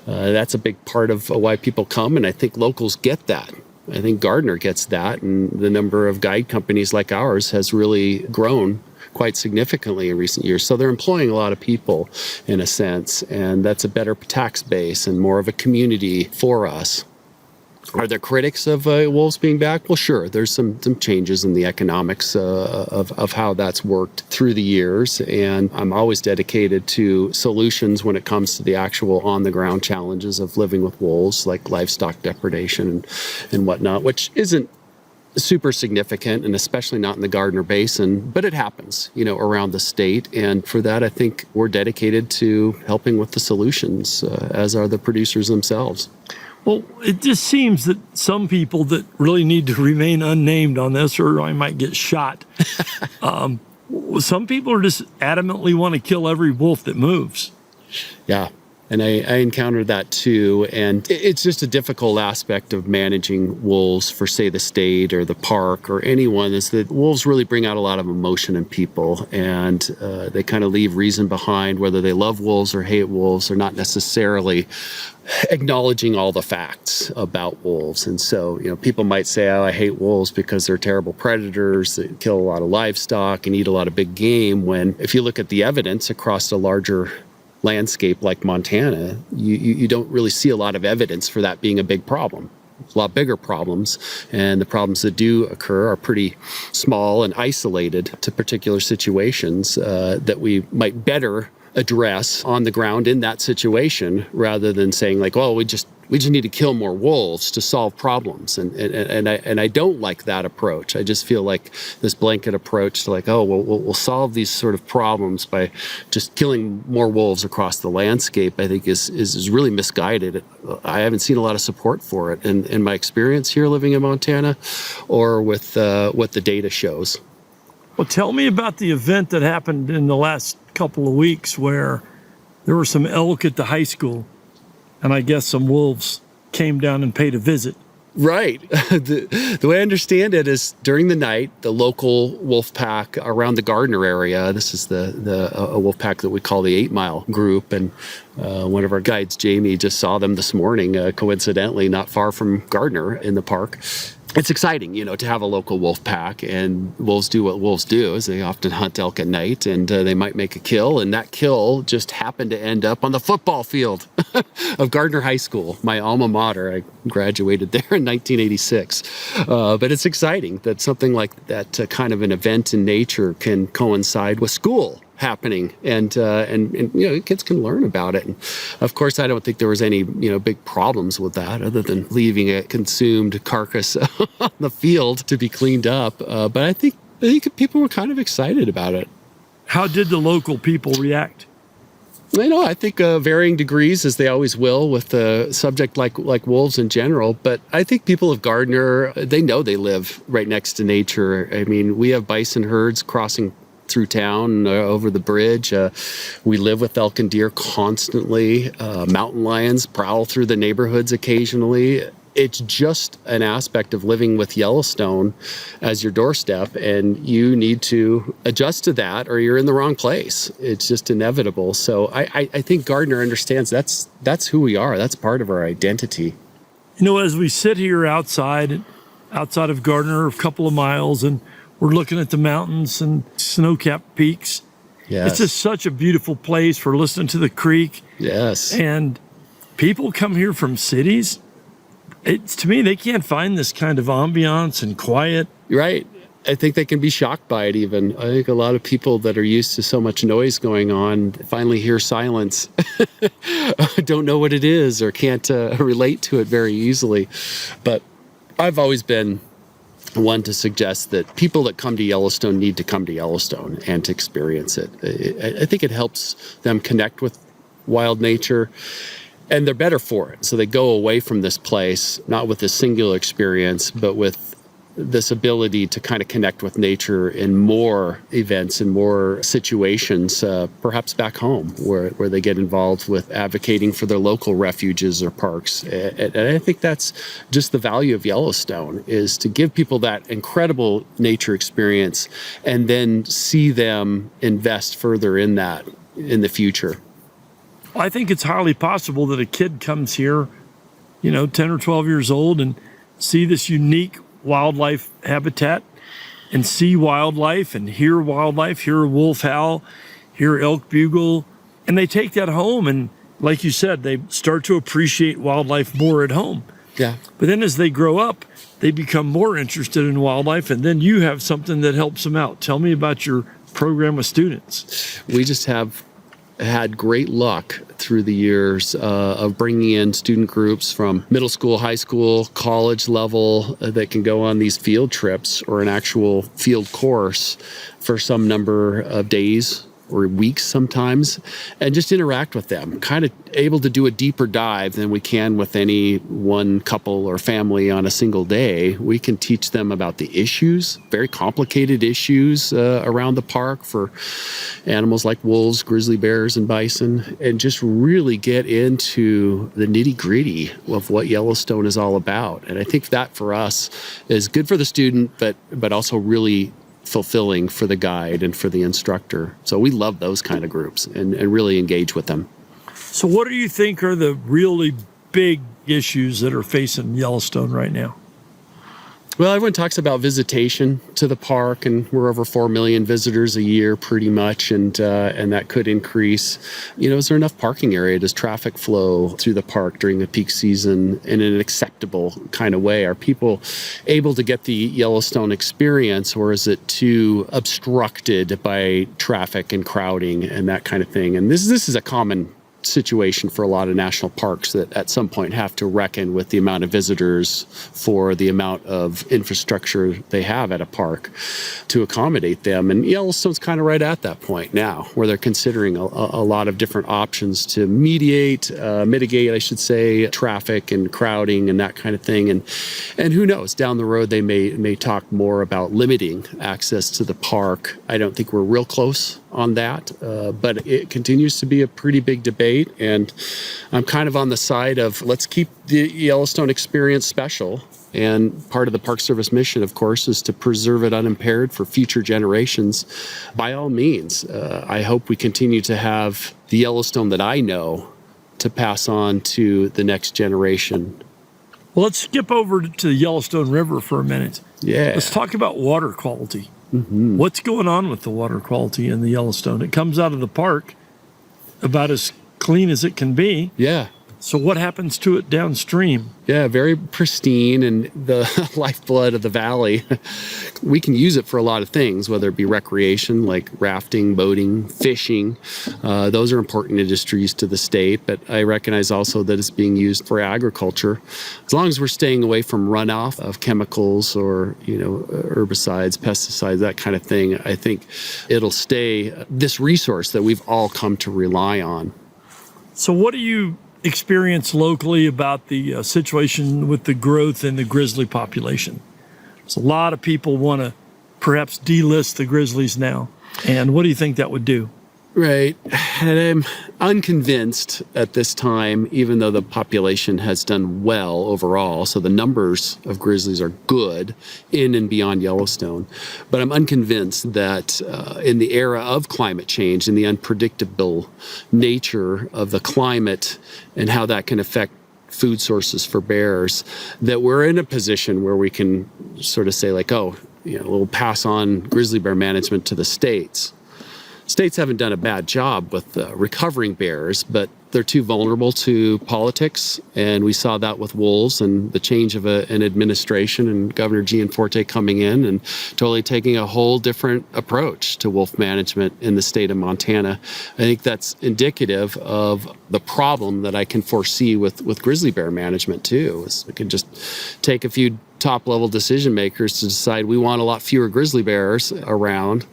That's a big part of why people come, and I think locals get that. I think Gardner gets that, and the number of guide companies like ours has really grown quite significantly in recent years. So they're employing a lot of people in a sense, and that's a better tax base and more of a community for us. Are there critics of wolves being back? Well, sure. There's some changes in the economics of how that's worked through the years, and I'm always dedicated to solutions when it comes to the actual on-the-ground challenges of living with wolves, like livestock depredation and whatnot, which isn't super significant, and especially not in the Gardner Basin, but it happens, around the state. And for that, I think we're dedicated to helping with the solutions, as are the producers themselves. Well, it just seems that some people that really need to remain unnamed on this, or I might get shot, some people are just adamantly want to kill every wolf that moves. Yeah. And I encountered that too. And it's just a difficult aspect of managing wolves for, say, the state or the park or anyone, is that wolves really bring out a lot of emotion in people. And they kind of leave reason behind, whether they love wolves or hate wolves. They're not necessarily acknowledging all the facts about wolves. And so, people might say, I hate wolves because they're terrible predators that kill a lot of livestock and eat a lot of big game. When if you look at the evidence across a larger landscape like Montana, you don't really see a lot of evidence for that being a big problem. A lot bigger problems, and the problems that do occur are pretty small and isolated to particular situations that we might better address on the ground in that situation, rather than saying like, oh, we just need to kill more wolves to solve problems. And I don't like that approach. I just feel like this blanket approach to like, oh, well, we'll solve these sort of problems by just killing more wolves across the landscape, I think is really misguided. I haven't seen a lot of support for it in my experience here living in Montana, or with what the data shows. Well, tell me about the event that happened in the last couple of weeks where there were some elk at the high school, and I guess some wolves came down and paid a visit. Right. The way I understand it is during the night, the local wolf pack around the Gardner area, this is a wolf pack that we call the 8 Mile group, and one of our guides, Jamie, just saw them this morning, coincidentally, not far from Gardner in the park. It's exciting, to have a local wolf pack, and wolves do what wolves do, is they often hunt elk at night, and they might make a kill, and that kill just happened to end up on the football field of Gardner High School, my alma mater. I graduated there in 1986. But it's exciting that something like that kind of an event in nature can coincide with school. happening, and kids can learn about it. And of course, I don't think there was any big problems with that, other than leaving a consumed carcass on the field to be cleaned up. But I think people were kind of excited about it. How did the local people react? I think varying degrees, as they always will with a subject like wolves in general. But I think people of Gardner, they know they live right next to nature. I mean, we have bison herds crossing through town over the bridge. We live with elk and deer constantly. Mountain lions prowl through the neighborhoods occasionally. It's just an aspect of living with Yellowstone as your doorstep, and you need to adjust to that or you're in the wrong place. It's just inevitable. So I think Gardner understands that's who we are. That's part of our identity. As we sit here outside of Gardner, a couple of miles, and we're looking at the mountains and snow-capped peaks. Yes. It's just such a beautiful place for listening to the creek. Yes. And people come here from cities. To me, they can't find this kind of ambiance and quiet. Right. I think they can be shocked by it even. I think a lot of people that are used to so much noise going on finally hear silence, don't know what it is or can't relate to it very easily. But I've always been one to suggest that people that come to Yellowstone need to come to Yellowstone and to experience it. I think it helps them connect with wild nature, and they're better for it. So they go away from this place, not with a singular experience, but with this ability to kind of connect with nature in more events and more situations, perhaps back home, where they get involved with advocating for their local refuges or parks. And I think that's just the value of Yellowstone, is to give people that incredible nature experience and then see them invest further in that in the future. I think it's highly possible that a kid comes here, 10 or 12 years old, and see this unique wildlife habitat and see wildlife and hear wildlife, hear a wolf howl, hear elk bugle, and they take that home, and like you said, they start to appreciate wildlife more at home. Yeah. But then as they grow up, they become more interested in wildlife, and then you have something that helps them out. Tell me about your program with students. We just have had great luck through the years of bringing in student groups from middle school, high school, college level that can go on these field trips or an actual field course for some number of days or weeks sometimes, and just interact with them, kind of able to do a deeper dive than we can with any one couple or family on a single day. We can teach them about the issues, very complicated issues around the park for animals like wolves, grizzly bears, and bison, and just really get into the nitty-gritty of what Yellowstone is all about. And I think that for us is good for the student, but also really fulfilling for the guide and for the instructor. So we love those kind of groups and really engage with them. So what do you think are the really big issues that are facing Yellowstone right now? Well, everyone talks about visitation to the park, and we're over 4 million visitors a year pretty much, and that could increase. Is there enough parking area? Does traffic flow through the park during the peak season in an acceptable kind of way? Are people able to get the Yellowstone experience, or is it too obstructed by traffic and crowding and that kind of thing? And this is a common situation for a lot of national parks that at some point have to reckon with the amount of visitors for the amount of infrastructure they have at a park to accommodate them. And Yellowstone's kind of right at that point now, where they're considering a lot of different options to mitigate, I should say, traffic and crowding and that kind of thing. And who knows, down the road they may talk more about limiting access to the park. I don't think we're real close on that, but it continues to be a pretty big debate, and I'm kind of on the side of let's keep the Yellowstone experience special. And part of the Park Service mission, of course, is to preserve it unimpaired for future generations. By all means, I hope we continue to have the Yellowstone that I know to pass on to the next generation. Well, let's skip over to the Yellowstone River for a minute. Yeah. Let's talk about water quality. Mm-hmm. What's going on with the water quality in the Yellowstone? It comes out of the park about as clean as it can be. Yeah. So what happens to it downstream? Yeah, very pristine and the lifeblood of the valley. We can use it for a lot of things, whether it be recreation like rafting, boating, fishing. Those are important industries to the state, but I recognize also that it's being used for agriculture. As long as we're staying away from runoff of chemicals or, herbicides, pesticides, that kind of thing, I think it'll stay this resource that we've all come to rely on. So what do you experience locally about the situation with the growth in the grizzly population? So a lot of people want to perhaps delist the grizzlies now. And what do you think that would do? Right. And I'm unconvinced at this time, even though the population has done well overall. So the numbers of grizzlies are good in and beyond Yellowstone. But I'm unconvinced that in the era of climate change and the unpredictable nature of the climate and how that can affect food sources for bears, that we're in a position where we can sort of say like, we'll pass on grizzly bear management to the states. States haven't done a bad job with recovering bears, but they're too vulnerable to politics. And we saw that with wolves and the change of an administration and Governor Gianforte coming in and totally taking a whole different approach to wolf management in the state of Montana. I think that's indicative of the problem that I can foresee with grizzly bear management too. Is we can just take a few top-level decision makers to decide we want a lot fewer grizzly bears around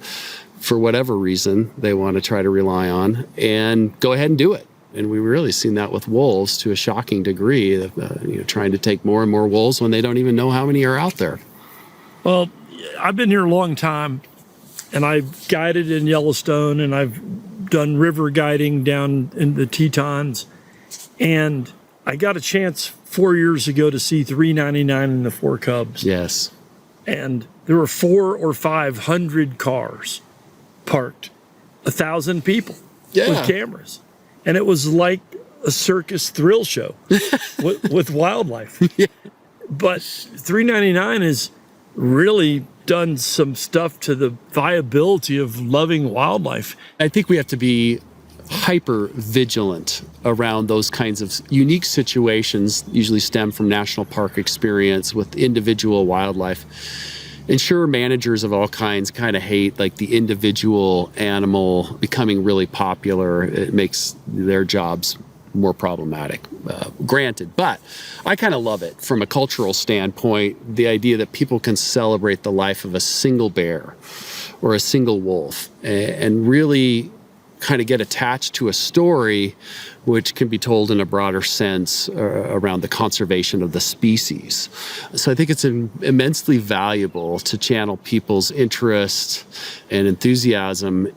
for whatever reason they want to try to rely on, and go ahead and do it. And we've really seen that with wolves to a shocking degree, trying to take more and more wolves when they don't even know how many are out there. Well, I've been here a long time, and I've guided in Yellowstone, and I've done river guiding down in the Tetons. And I got a chance 4 years ago to see 399 and the 4 cubs. Yes. And there were 400 or 500 cars parked, 1,000 people with cameras. And it was like a circus thrill show with wildlife. Yeah. But 399 has really done some stuff to the viability of loving wildlife. I think we have to be hyper vigilant around those kinds of unique situations, usually stem from national park experience with individual wildlife. Ensure managers of all kinds kind of hate like the individual animal becoming really popular. It makes their jobs more problematic, granted. But I kind of love it from a cultural standpoint, the idea that people can celebrate the life of a single bear or a single wolf and really kind of get attached to a story which can be told in a broader sense around the conservation of the species. So I think it's immensely valuable to channel people's interest and enthusiasm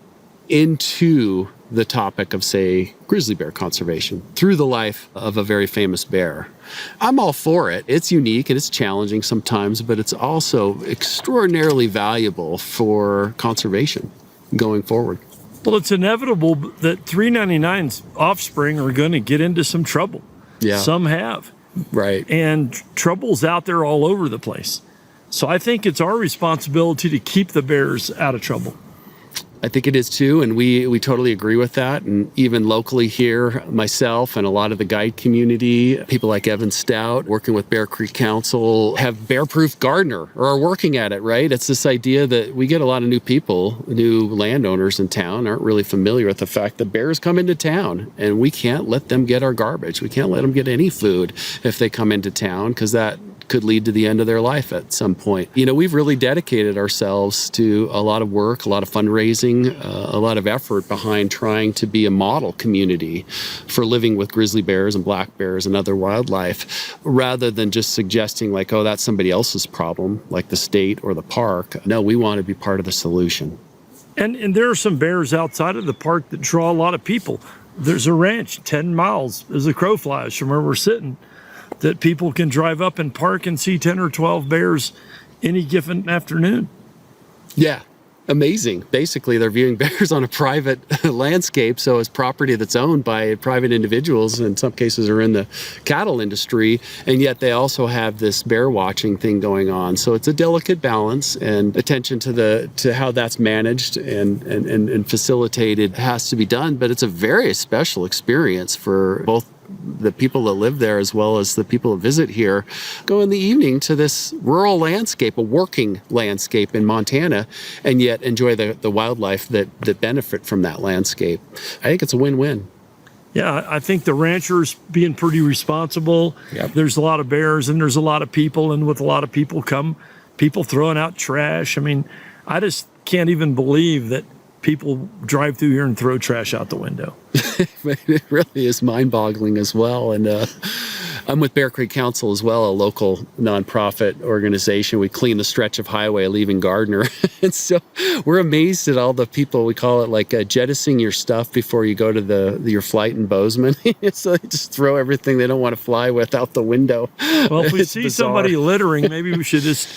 into the topic of, say, grizzly bear conservation through the life of a very famous bear. I'm all for it. It's unique and it's challenging sometimes, but it's also extraordinarily valuable for conservation going forward. Well, it's inevitable that 399's offspring are going to get into some trouble. Yeah. Some have. Right. And trouble's out there all over the place. So I think it's our responsibility to keep the bears out of trouble. I think it is too, and we totally agree with that. And even locally here, myself and a lot of the guide community, people like Evan Stout, working with Bear Creek Council, have Bear-Proof Gardener, or are working at it, right? It's this idea that we get a lot of new people, new landowners in town, aren't really familiar with the fact that bears come into town, and we can't let them get our garbage. We can't let them get any food if they come into town, because that could lead to the end of their life at some point. We've really dedicated ourselves to a lot of work, a lot of fundraising, a lot of effort behind trying to be a model community for living with grizzly bears and black bears and other wildlife, rather than just suggesting like, oh, that's somebody else's problem, like the state or the park. No, we want to be part of the solution. And there are some bears outside of the park that draw a lot of people. There's a ranch 10 miles as the crow flies from where we're sitting, that people can drive up and park and see 10 or 12 bears any given afternoon. Yeah, amazing. Basically, they're viewing bears on a private landscape, so it's property that's owned by private individuals, in some cases are in the cattle industry, and yet they also have this bear watching thing going on. So it's a delicate balance, and attention to how that's managed and facilitated has to be done, but it's a very special experience for both the people that live there as well as the people that visit here go in the evening to this rural landscape, a working landscape in Montana, and yet enjoy the wildlife that benefit from that landscape. I think it's a win-win. Yeah, I think the ranchers being pretty responsible. Yep. There's a lot of bears and there's a lot of people, and with a lot of people come people throwing out trash. I mean, I just can't even believe that people drive through here and throw trash out the window. It really is mind-boggling as well. And I'm with Bear Creek Council as well, a local nonprofit organization. We clean the stretch of highway leaving Gardner. And so we're amazed at all the people, we call it like jettisoning your stuff before you go to your flight in Bozeman. So they just throw everything they don't want to fly with out the window. Well, if we see somebody littering, maybe we should just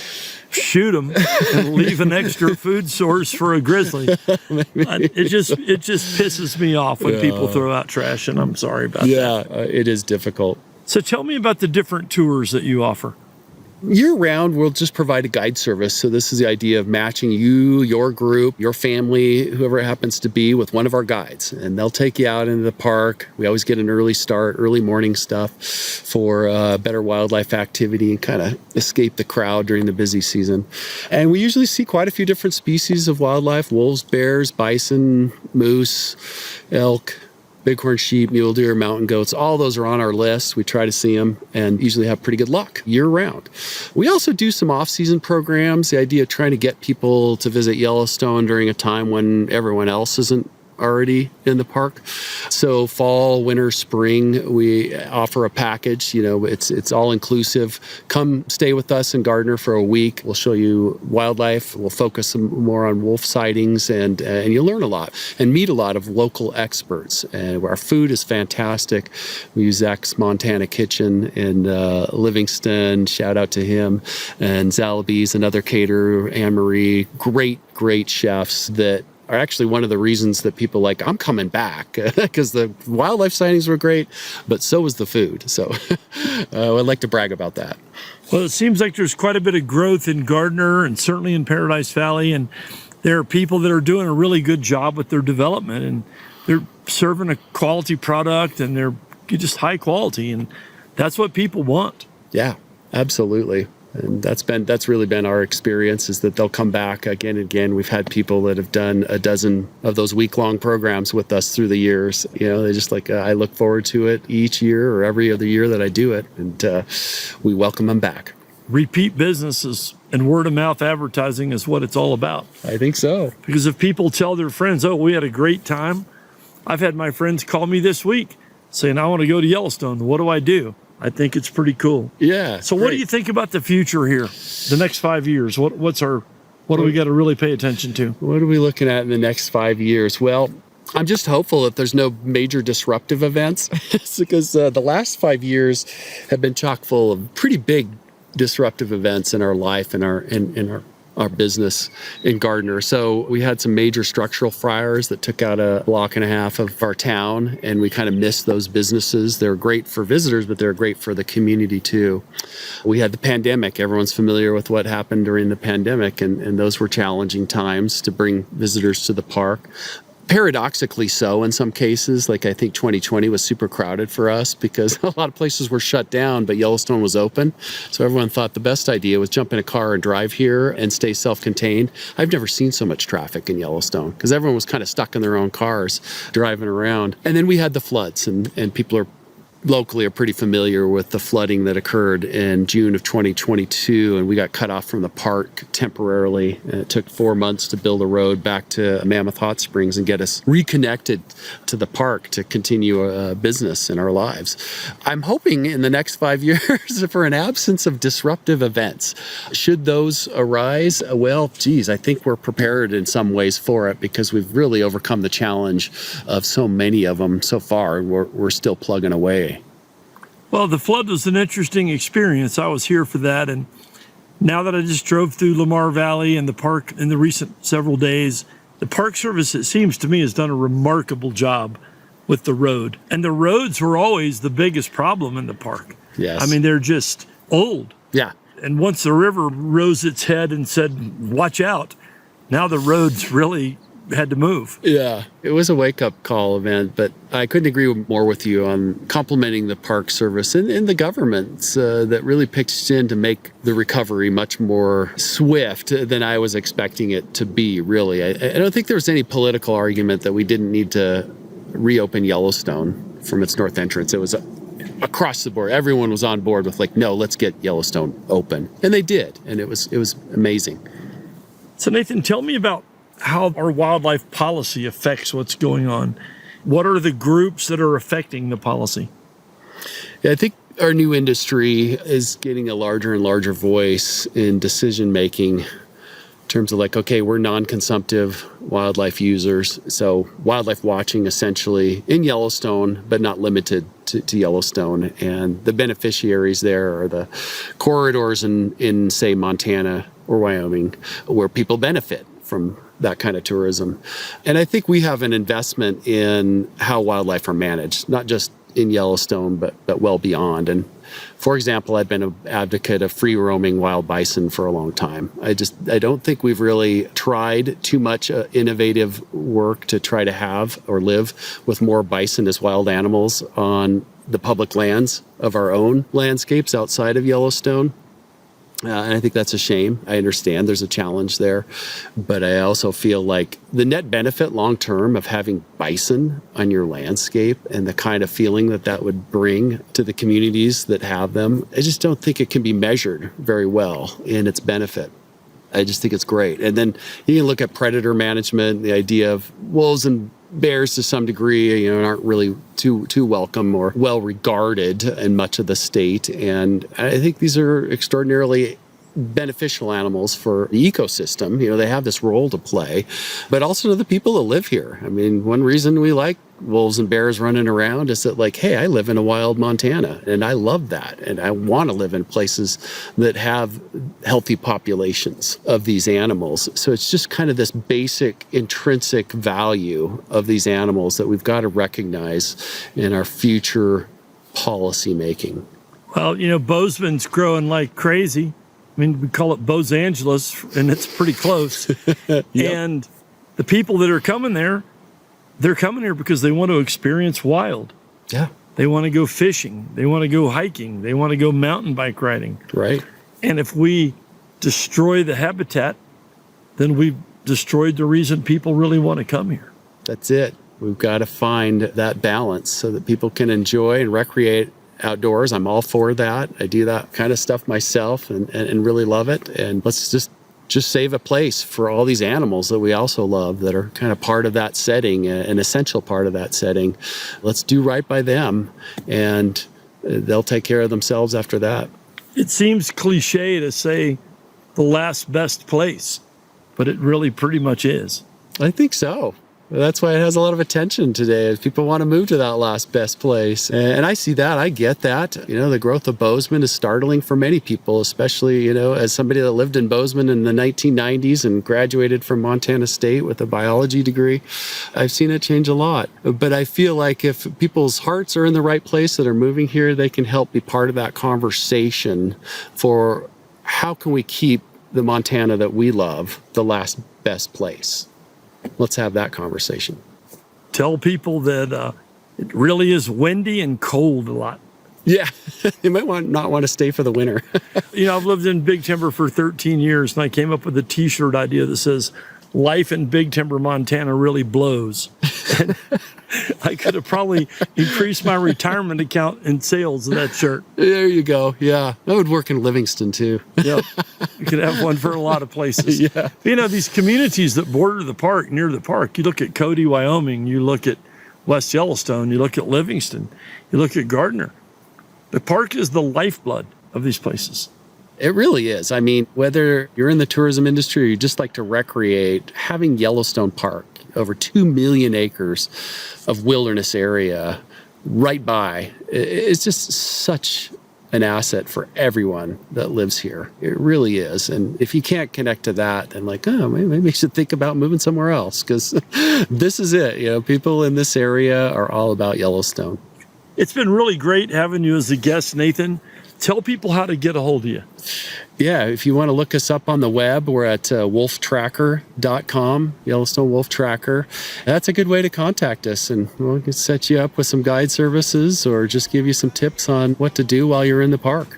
shoot them and leave an extra food source for a grizzly. It just pisses me off when people throw out trash, and I'm sorry about that. Yeah, it is difficult. So tell me about the different tours that you offer. Year-round, we'll just provide a guide service. So this is the idea of matching you, your group, your family, whoever it happens to be, with one of our guides. And they'll take you out into the park. We always get an early start, early morning stuff for better wildlife activity and kind of escape the crowd during the busy season. And we usually see quite a few different species of wildlife: wolves, bears, bison, moose, elk, bighorn sheep, mule deer, mountain goats. All those are on our list. We try to see them and usually have pretty good luck year round. We also do some off-season programs. The idea of trying to get people to visit Yellowstone during a time when everyone else isn't already in the park. So fall, winter, spring, we offer a package. You know, it's all inclusive. Come stay with us in Gardner for a week. We'll show you wildlife. We'll focus some more on wolf sightings, and you'll learn a lot and meet a lot of local experts. And our food is fantastic. We use Zach's Montana Kitchen in Livingston. Shout out to him. And Zalabee's another caterer, Anne Marie. Great chefs that are actually one of the reasons that people like, I'm coming back, because the wildlife sightings were great, but so was the food. So I'd like to brag about that. Well, it seems like there's quite a bit of growth in Gardner and certainly in Paradise Valley, and there are people that are doing a really good job with their development, and they're serving a quality product, and they're just high quality, and that's what people want. Yeah, absolutely. And that's really been our experience, is that they'll come back again and again. We've had people that have done a dozen of those week-long programs with us through the years. You know, they just like, I look forward to it each year or every other year that I do it, and we welcome them back. Repeat businesses and word-of-mouth advertising is what it's all about. I think so. Because if people tell their friends, oh, we had a great time. I've had my friends call me this week saying, I want to go to Yellowstone. What do I do? I think it's pretty cool. Yeah. So what do you think about the future here? The next 5 years? What do we got to really pay attention to? What are we looking at in the next 5 years? Well, I'm just hopeful that there's no major disruptive events, because the last 5 years have been chock full of pretty big disruptive events in our life and our business in Gardner. So we had some major structural fires that took out a block and a half of our town, and we kind of missed those businesses. They're great for visitors, but they're great for the community too. We had the pandemic. Everyone's familiar with what happened during the pandemic, and those were challenging times to bring visitors to the park. Paradoxically so in some cases. Like, I think 2020 was super crowded for us because a lot of places were shut down, but Yellowstone was open. So everyone thought the best idea was jump in a car and drive here and stay self-contained. I've never seen so much traffic in Yellowstone because everyone was kind of stuck in their own cars driving around. And then we had the floods, and people locally are pretty familiar with the flooding that occurred in June of 2022, and we got cut off from the park temporarily. And it took 4 months to build a road back to Mammoth Hot Springs and get us reconnected to the park to continue a business in our lives. I'm hoping in the next 5 years for an absence of disruptive events. Should those arise, well, geez, I think we're prepared in some ways for it because we've really overcome the challenge of so many of them so far. We're still plugging away. Well, the flood was an interesting experience. I was here for that. And now that I just drove through Lamar Valley and the park in the recent several days, the Park Service, it seems to me, has done a remarkable job with the road. And the roads were always the biggest problem in the park. Yes. I mean, they're just old. Yeah. And once the river rose its head and said, watch out, now the roads really had to move. Yeah, it was a wake-up call event, but I couldn't agree more with you on complimenting the Park Service and the governments that really pitched in to make the recovery much more swift than I was expecting it to be, really. I don't think there was any political argument that we didn't need to reopen Yellowstone from its north entrance. It was across the board. Everyone was on board with like, no, let's get Yellowstone open. And they did, and it was amazing. So Nathan, tell me about how our wildlife policy affects what's going on. What are the groups that are affecting the policy? Yeah, I think our new industry is getting a larger and larger voice in decision making in terms of like, okay, we're non-consumptive wildlife users. So wildlife watching essentially in Yellowstone, but not limited to Yellowstone. And the beneficiaries there are the corridors in say, Montana or Wyoming, where people benefit from that kind of tourism. And I think we have an investment in how wildlife are managed, not just in Yellowstone, but well beyond. And for example, I've been an advocate of free roaming wild bison for a long time. I don't think we've really tried too much innovative work to try to have or live with more bison as wild animals on the public lands of our own landscapes outside of Yellowstone. And I think that's a shame. I understand there's a challenge there. But I also feel like the net benefit long term of having bison on your landscape and the kind of feeling that would bring to the communities that have them, I just don't think it can be measured very well in its benefit. I just think it's great. And then you can look at predator management, the idea of wolves and bears to some degree, aren't really too welcome or well regarded in much of the state. And I think these are extraordinarily beneficial animals for the ecosystem. They have this role to play, but also to the people that live here. I mean, one reason we like wolves and bears running around is that like, hey, I live in a wild Montana and I love that. And I want to live in places that have healthy populations of these animals. So it's just kind of this basic intrinsic value of these animals that we've got to recognize in our future policy making. Well, Bozeman's growing like crazy. I mean, we call it Bose Angeles, and it's pretty close. Yep. And the people that are coming there, they're coming here because they want to experience wild. Yeah. They want to go fishing. They want to go hiking. They want to go mountain bike riding. Right. And if we destroy the habitat, then we've destroyed the reason people really want to come here. That's it. We've got to find that balance so that people can enjoy and recreate outdoors. I'm all for that. I do that kind of stuff myself and really love it. And let's just save a place for all these animals that we also love that are kind of part of that setting, an essential part of that setting. Let's do right by them, and they'll take care of themselves after that. It seems cliche to say the last best place, but it really pretty much is. I think so. That's why it has a lot of attention today, as people want to move to that last best place. And I see that. I get that. The growth of Bozeman is startling for many people, especially, as somebody that lived in Bozeman in the 1990s and graduated from Montana State with a biology degree. I've seen it change a lot. But I feel like if people's hearts are in the right place that are moving here, they can help be part of that conversation for how can we keep the Montana that we love the last best place. Let's have that conversation. Tell people that it really is windy and cold a lot. Yeah, they might not want to stay for the winter. I've lived in Big Timber for 13 years, and I came up with a T-shirt idea that says, "Life in Big Timber, Montana really blows." And I could have probably increased my retirement account in sales of that shirt. There you go. Yeah, that would work in Livingston too. Yep, you could have one for a lot of places. Yeah. These communities that border the park, near the park, you look at Cody, Wyoming, you look at West Yellowstone, you look at Livingston, you look at Gardner. The park is the lifeblood of these places. It really is. I mean, whether you're in the tourism industry or you just like to recreate, having Yellowstone Park, over 2 million acres of wilderness area right by, it's just such an asset for everyone that lives here. It really is. And if you can't connect to that, then maybe you should think about moving somewhere else, because this is it. People in this area are all about Yellowstone. It's been really great having you as a guest, Nathan. Tell people how to get a hold of you. Yeah, if you want to look us up on the web, we're at wolftracker.com, Yellowstone Wolf Tracker. That's a good way to contact us, and we can set you up with some guide services or just give you some tips on what to do while you're in the park.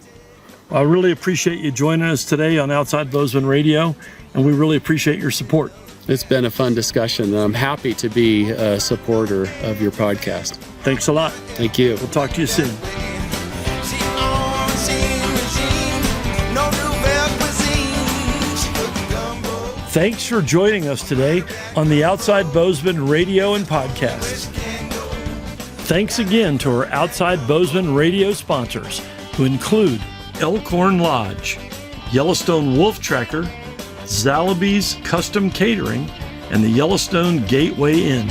I really appreciate you joining us today on Outside Bozeman Radio, and we really appreciate your support. It's been a fun discussion, and I'm happy to be a supporter of your podcast. Thanks a lot. Thank you. We'll talk to you soon. Thanks for joining us today on the Outside Bozeman Radio and Podcast. Thanks again to our Outside Bozeman Radio sponsors, who include Elkhorn Lodge, Yellowstone Wolf Tracker, Zalaby's Custom Catering, and the Yellowstone Gateway Inn.